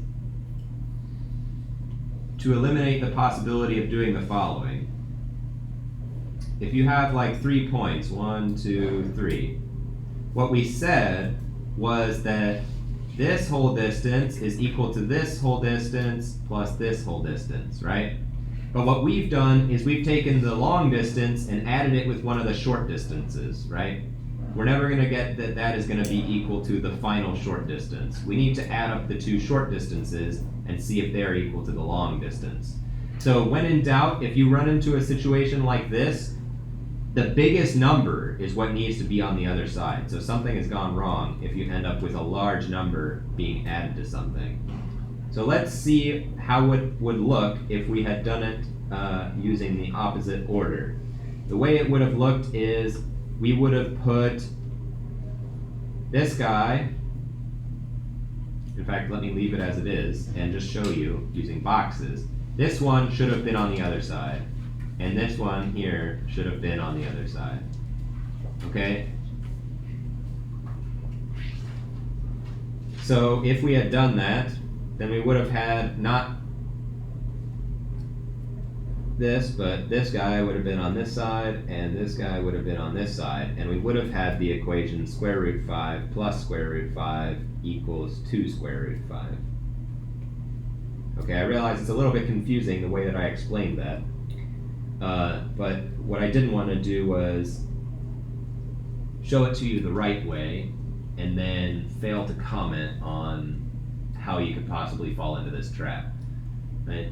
to eliminate the possibility of doing the following. If you have like 3 points, 1, 2, 3, what we said was that this whole distance is equal to this whole distance plus this whole distance, right? But what we've done is we've taken the long distance and added it with one of the short distances, right? We're never going to get that that is going to be equal to the final short distance. We need to add up the 2 short distances and see if they're equal to the long distance. So when in doubt, if you run into a situation like this, the biggest number is what needs to be on the other side. So something has gone wrong if you end up with a large number being added to something. So let's see how it would look if we had done it using the opposite order. The way it would have looked is we would have put this guy, in fact let me leave it as it is and just show you using boxes. This one should have been on the other side. And this one here should have been on the other side. Okay? So if we had done that, then we would have had not this, but this guy would have been on this side, and this guy would have been on this side, and we would have had the equation square root 5 plus square root 5 equals 2 square root 5. Okay, I realize it's a little bit confusing the way that I explained that. But what I didn't want to do was show it to you the right way and then fail to comment on how you could possibly fall into this trap, right?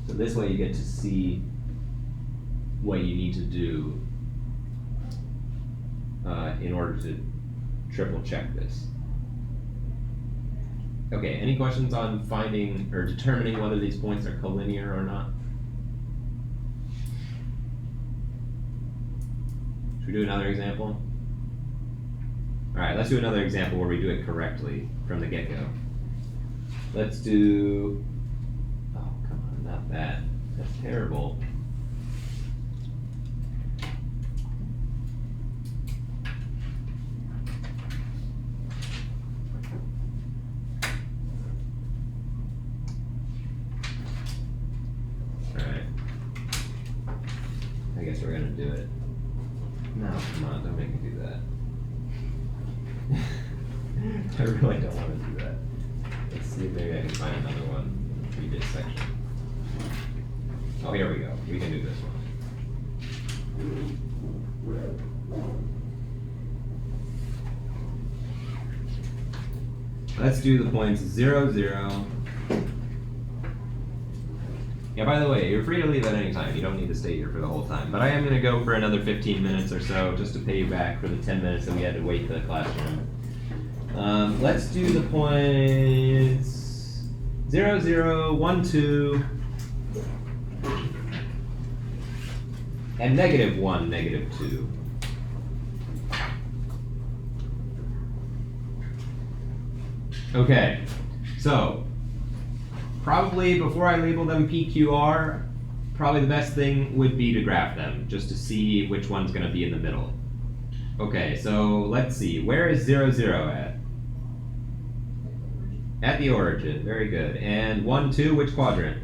So this way you get to see what you need to do in order to triple check this. Okay, any questions on finding or determining whether these points are collinear or not? Should we do another example? Alright, let's do another example where we do it correctly from the get-go. Let's do... Oh, come on, not that. That's terrible. Alright. I guess we're gonna do it. No, come on, don't make me do that. I really don't want to do that. Let's see if maybe I can find another one in the previous section. Oh, here we go. We can do this one. Let's do the points 0, 0. Yeah, by the way, you're free to leave at any time. You don't need to stay here for the whole time. But I am going to go for another 15 minutes or so just to pay you back for the 10 minutes that we had to wait for the classroom. Let's do the points 0, 0, 1, 2, and negative 1, negative 2. Okay, so probably before I label them PQR, probably the best thing would be to graph them, just to see which one's going to be in the middle. Okay, so let's see. Where is 0, 0 at? At the origin. Very good. And 1, 2, which quadrant?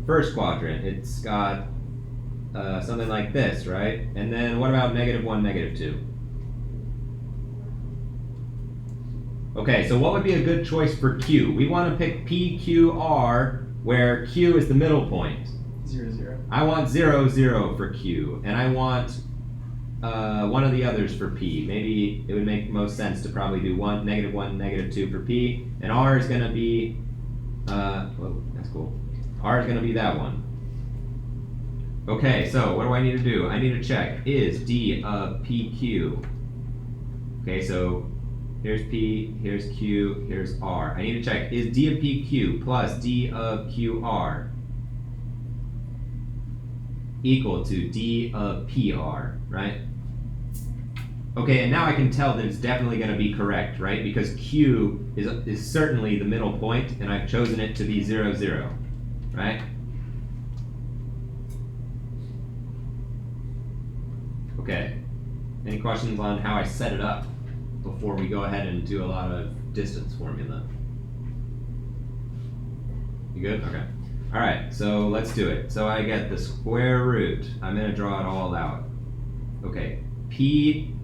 First quadrant. It's got something like this, right? And then what about negative 1, negative 2? Okay, so what would be a good choice for Q? We want to pick PQR, where Q is the middle point. 0, 0. I want 0, 0 for Q, and I want one of the others for P. Maybe it would make most sense to probably do 1, negative 2 for P, and R is going to be, whoa, that's cool. R is going to be that one. Okay, so what do I need to do? I need to check, is D of PQ? Okay, so here's P, here's Q, here's R. I need to check, is D of PQ plus D of QR equal to D of PR, right? Okay, and now I can tell that it's definitely going to be correct, right? Because Q is certainly the middle point, and I've chosen it to be 0, 0, right? Okay, any questions on how I set it up before we go ahead and do a lot of distance formula? You good? Okay. All right, so let's do it. So I get the square root. I'm going to draw it all out. Okay, P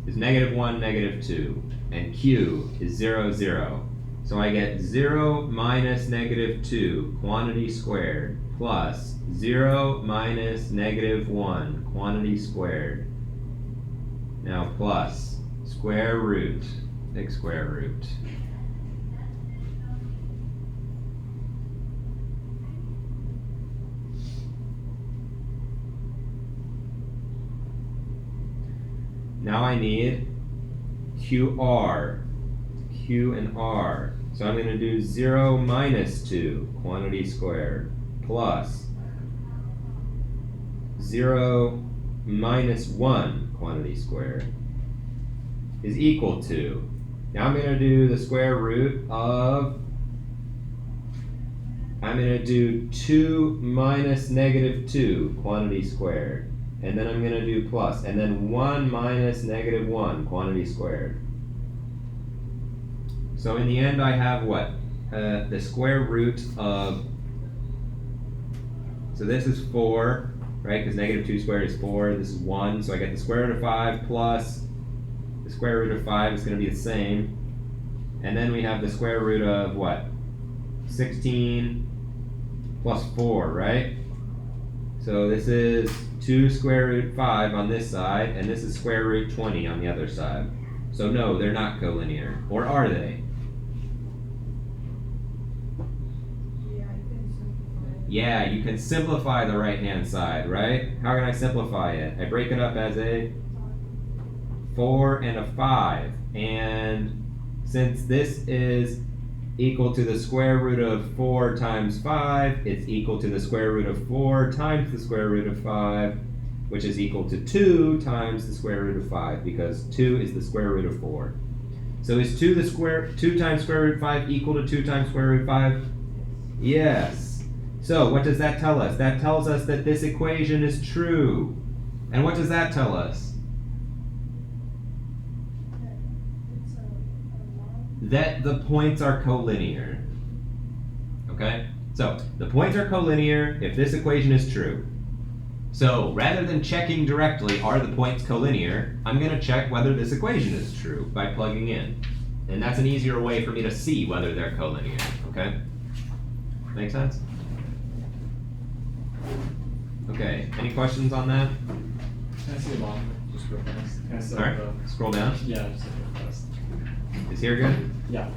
is negative 1, negative 2, and Q is 0, 0. So I get 0 minus negative 2, quantity squared, plus 0 minus negative 1, quantity squared. Now plus square root, big square root. Now I need QR, Q and R. So I'm going to do 0 minus 2, quantity squared, plus 0 minus 1, quantity squared, is equal to, now I'm going to do the square root of, I'm going to do 2 minus negative 2, quantity squared. And then I'm going to do plus, and then 1 minus negative 1, quantity squared. So in the end I have what? The square root of, so this is 4, right? Because negative 2 squared is 4, this is 1, so I get the square root of 5 plus the square root of 5 is going to be the same. And then we have the square root of what? 16 plus 4, right? So this is 2 square root 5 on this side, and this is square root 20 on the other side. So no, they're not collinear. Or are they? Yeah, you can simplify Yeah, you can simplify the right-hand side, right? How can I simplify it? I break it up as a 4 and a 5. And since this is equal to the square root of 4 times 5, it's equal to the square root of 4 times the square root of 5, which is equal to 2 times the square root of 5, because 2 is the square root of 4. So is 2 times square root of 5 equal to 2 times square root of 5? Yes. So what does that tell us? That tells us that this equation is true. And what does that tell us? It's a line. That the points are collinear. Okay? So the points are collinear if this equation is true. So rather than checking directly, are the points collinear, I'm going to check whether this equation is true by plugging in. And that's an easier way for me to see whether they're collinear. Okay? Make sense? Okay, any questions on that? Can I see the bottom? Just real fast. Can I set Alright, up the? scroll down. Yeah, just real fast. Is here good? Yeah.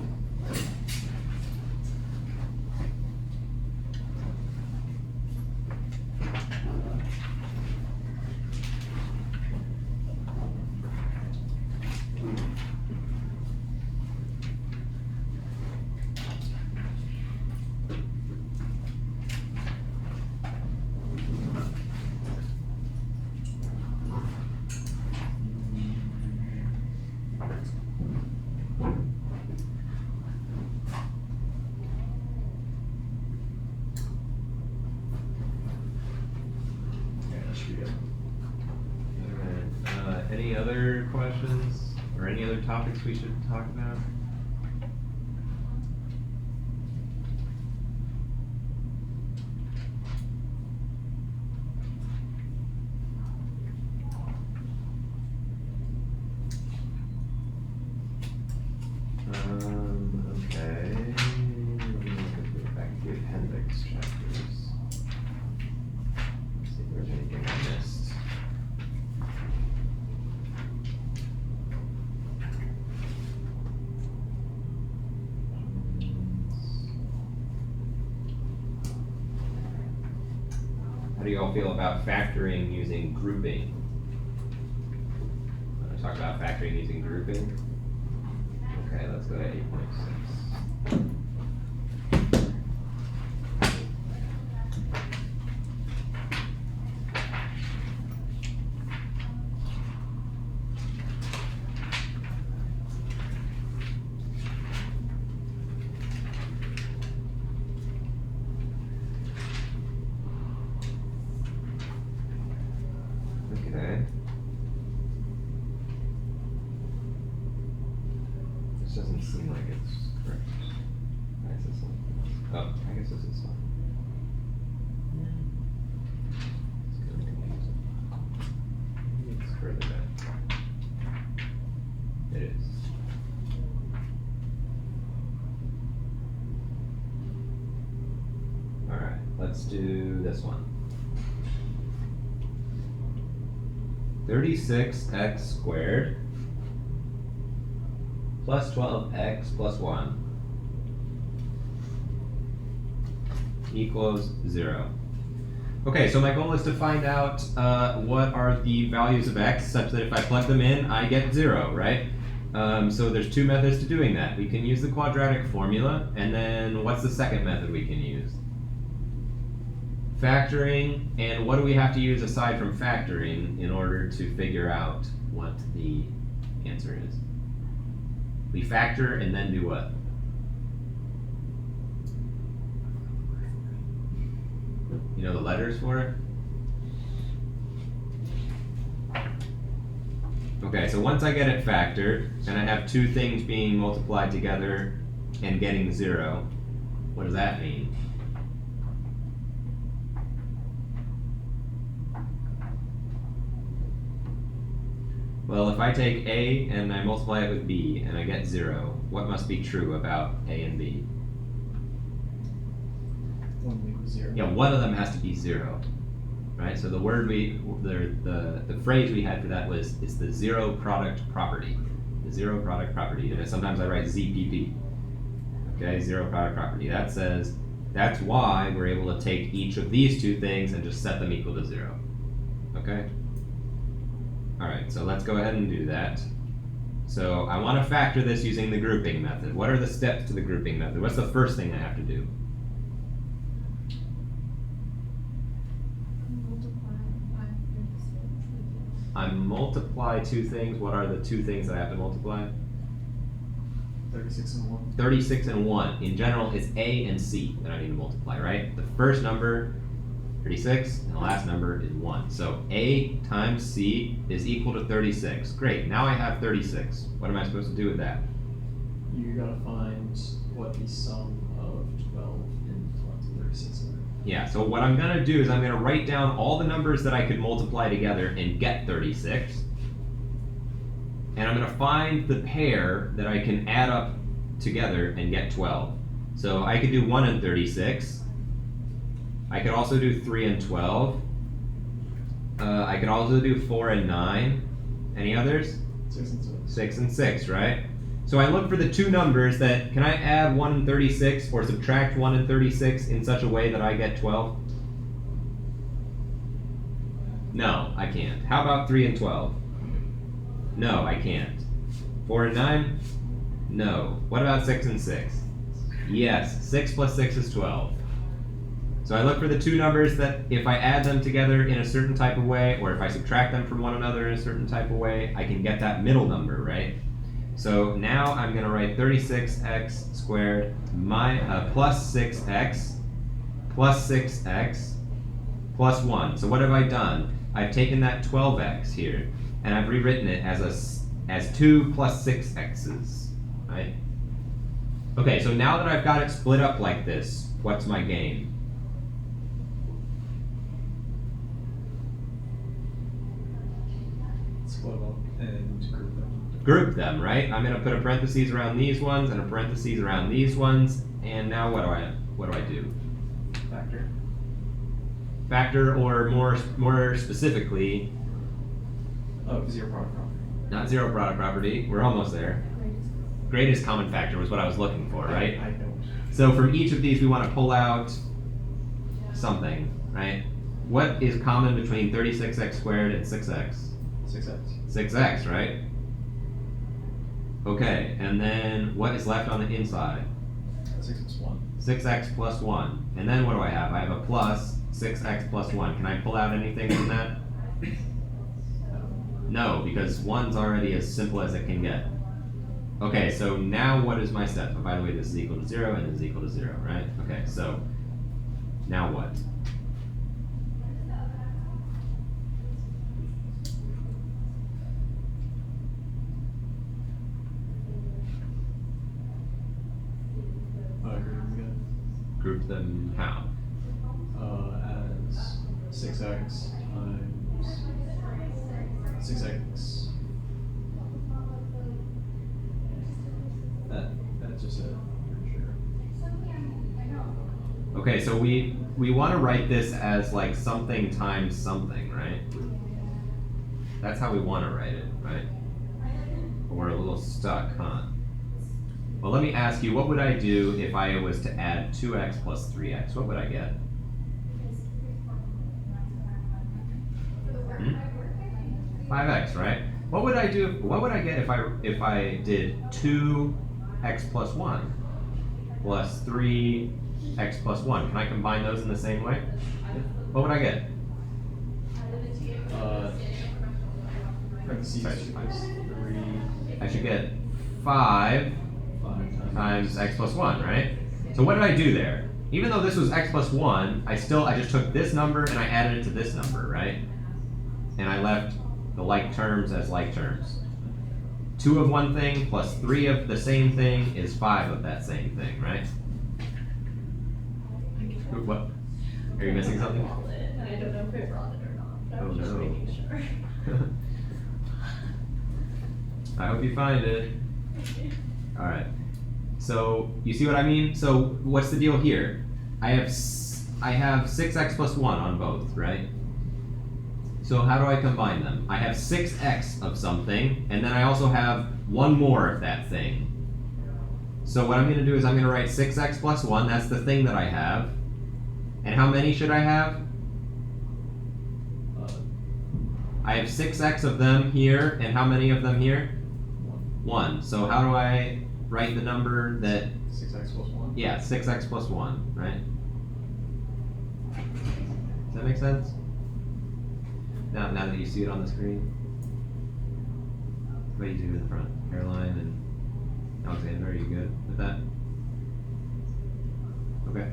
Yeah, that should be good. Alright, any other questions or any other topics we should talk about? Okay. Let me go back to the appendix chapters. See if there's anything I missed. How do you all feel about factoring using grouping? Want to talk about factoring using grouping? Okay, let's go to 8.6. Okay. This doesn't seem like it's correct. Why is this like this? Oh, I guess this is fine. It's kind of confusing. Maybe it's further back. It is. Alright, let's do this one. 36x squared plus 12x plus 1 equals 0. Okay, so my goal is to find out what are the values of x such that if I plug them in, I get 0, right? So there's two methods to doing that. We can use the quadratic formula, and then what's the second method we can use? Factoring, and what do we have to use aside from factoring in order to figure out what the answer is? We factor and then do what? You know the letters for it? Okay, so once I get it factored, and I have two things being multiplied together and getting 0, what does that mean? Well, if I take A and I multiply it with B and I get 0, what must be true about A and B? One equals 0. Yeah, one of them has to be 0, right? So the word the phrase we had for that was, it's the zero product property. The zero product property. And sometimes I write ZPP. Okay, zero product property. That says That's why we're able to take each of these two things and just set them equal to 0. Okay? Alright, so let's go ahead and do that. So I want to factor this using the grouping method. What are the steps to the grouping method? What's the first thing I have to do? Multiply 536. I multiply two things. What are the two things that I have to multiply? 36 and 1. 36 and 1. In general, it's A and C that I need to multiply, right? The first number, 36, and the last number is 1. So A times C is equal to 36. Great, now I have 36. What am I supposed to do with that? You gotta find what the sum of 12 and 36 are. Yeah, so what I'm gonna do is I'm gonna write down all the numbers that I could multiply together and get 36. And I'm gonna find the pair that I can add up together and get 12. So I could do 1 and 36. I could also do 3 and 12. I could also do 4 and 9. Any others? 6 and 6. 6 and 6, right? So I look for the two numbers that, can I add 1 and 36 or subtract 1 and 36 in such a way that I get 12? No, I can't. How about 3 and 12? No, I can't. 4 and 9? No. What about 6 and 6? Yes, 6 plus 6 is 12. So I look for the two numbers that if I add them together in a certain type of way, or if I subtract them from one another in a certain type of way, I can get that middle number, right? So now I'm going to write 36x squared plus 6x plus 6x plus 1. So what have I done? I've taken that 12x here, and I've rewritten it as 2 plus 6x's, right? Okay, so now that I've got it split up like this, what's my game? Split them up and group them. Group them, right? I'm going to put a parentheses around these ones and a parentheses around these ones, and now what do I do? Factor. Factor, or more specifically, Oh, zero product property. not zero product property. We're almost there. Greatest common factor was what I was looking for, right? I know. So from each of these, we want to pull out something, right? What is common between 36x squared and 6x? 6x. 6x, right? Okay, and then what is left on the inside? 6 plus 1. 6x plus 1. And then what do I have? I have a plus 6x plus 1. Can I pull out anything from that? No, because 1's already as simple as it can get. Okay, so now what is my step? Oh, by the way, this is equal to 0 and this is equal to 0, right? Okay, so now what? Group them how? As 6x times 6x. That's just it. Pretty sure. Okay, so we want to write this as like something times something, right? That's how we want to write it, right? But we're a little stuck, huh? Well, let me ask you, what would I do if I was to add 2x plus 3x? What would I get? 5x, right? What would I do? What would I get if I did 2x plus 1 plus 3x plus 1? Can I combine those in the same way? What would I get? Parentheses equals 3. I should get 5 times x plus 1, right? So what did I do there? Even though this was x plus 1, I just took this number and I added it to this number, right? And I left the like terms as like terms. 2 of one thing plus 3 of the same thing is 5 of that same thing, right? What? Are you missing something? I don't know if I brought it or not, but I was Oh, just no. making sure. I hope you find it. Alright. So, you see what I mean? So, what's the deal here? I have 6x plus 1 on both, right? So how do I combine them? I have 6x of something, and then I also have one more of that thing. So what I'm going to do is I'm going to write 6x plus 1. That's the thing that I have. And how many should I have? I have 6x of them here, and how many of them here? 1. So how do I write the number that... 6x plus 1? Yeah, 6x plus 1, right? Does that make sense? Now that you see it on the screen? What do you do in the front? Caroline and Alexander, are you good with that? Okay.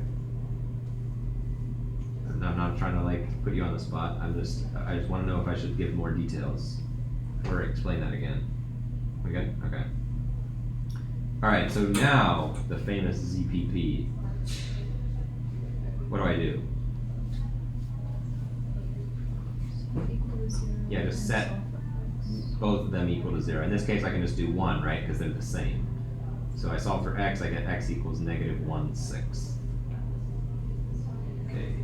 No, I'm not trying to like put you on the spot. I just want to know if I should give more details or explain that again. We good? Okay. All right. So now the famous ZPP. What do I do? Equal to 0. Yeah, just set both of them equal to 0. In this case, I can just do 1, right? Because they're the same. So I solve for x. I get x equals negative 1, 6. Okay.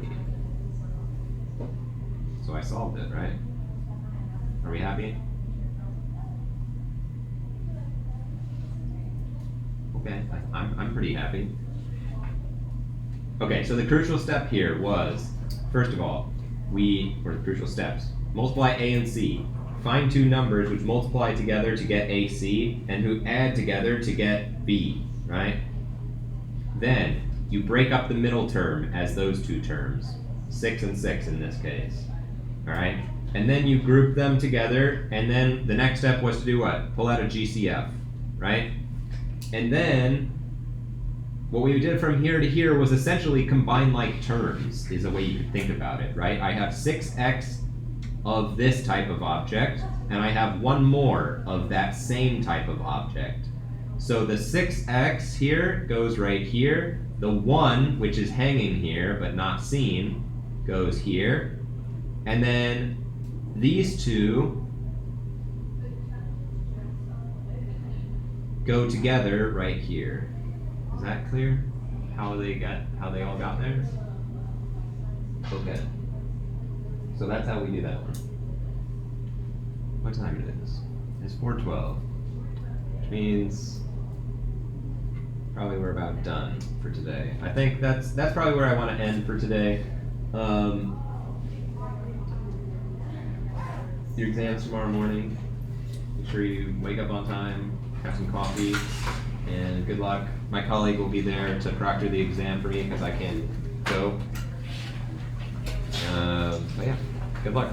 So I solved it, right? Are we happy? Okay, I'm pretty happy. Okay, so the crucial step here was, first of all, or the crucial steps, multiply a and c. Find two numbers which multiply together to get AC and who add together to get B, right? Then you break up the middle term as those two terms, 6 and 6 in this case. All right, and then you group them together, and then the next step was to do what? Pull out a GCF, right? And then what we did from here to here was essentially combine like terms, is a way you could think about it, right? I have 6x of this type of object, and I have one more of that same type of object. So the 6x here goes right here. The 1, which is hanging here but not seen, goes here. And then these two go together right here. Is that clear? How they all got there? Okay. So that's how we do that one. What time it is? It's 4:12. Which means probably we're about done for today. I think that's probably where I want to end for today. Your exams tomorrow morning. Make sure you wake up on time, have some coffee, and good luck. My colleague will be there to proctor the exam for me because I can't go. But yeah, good luck.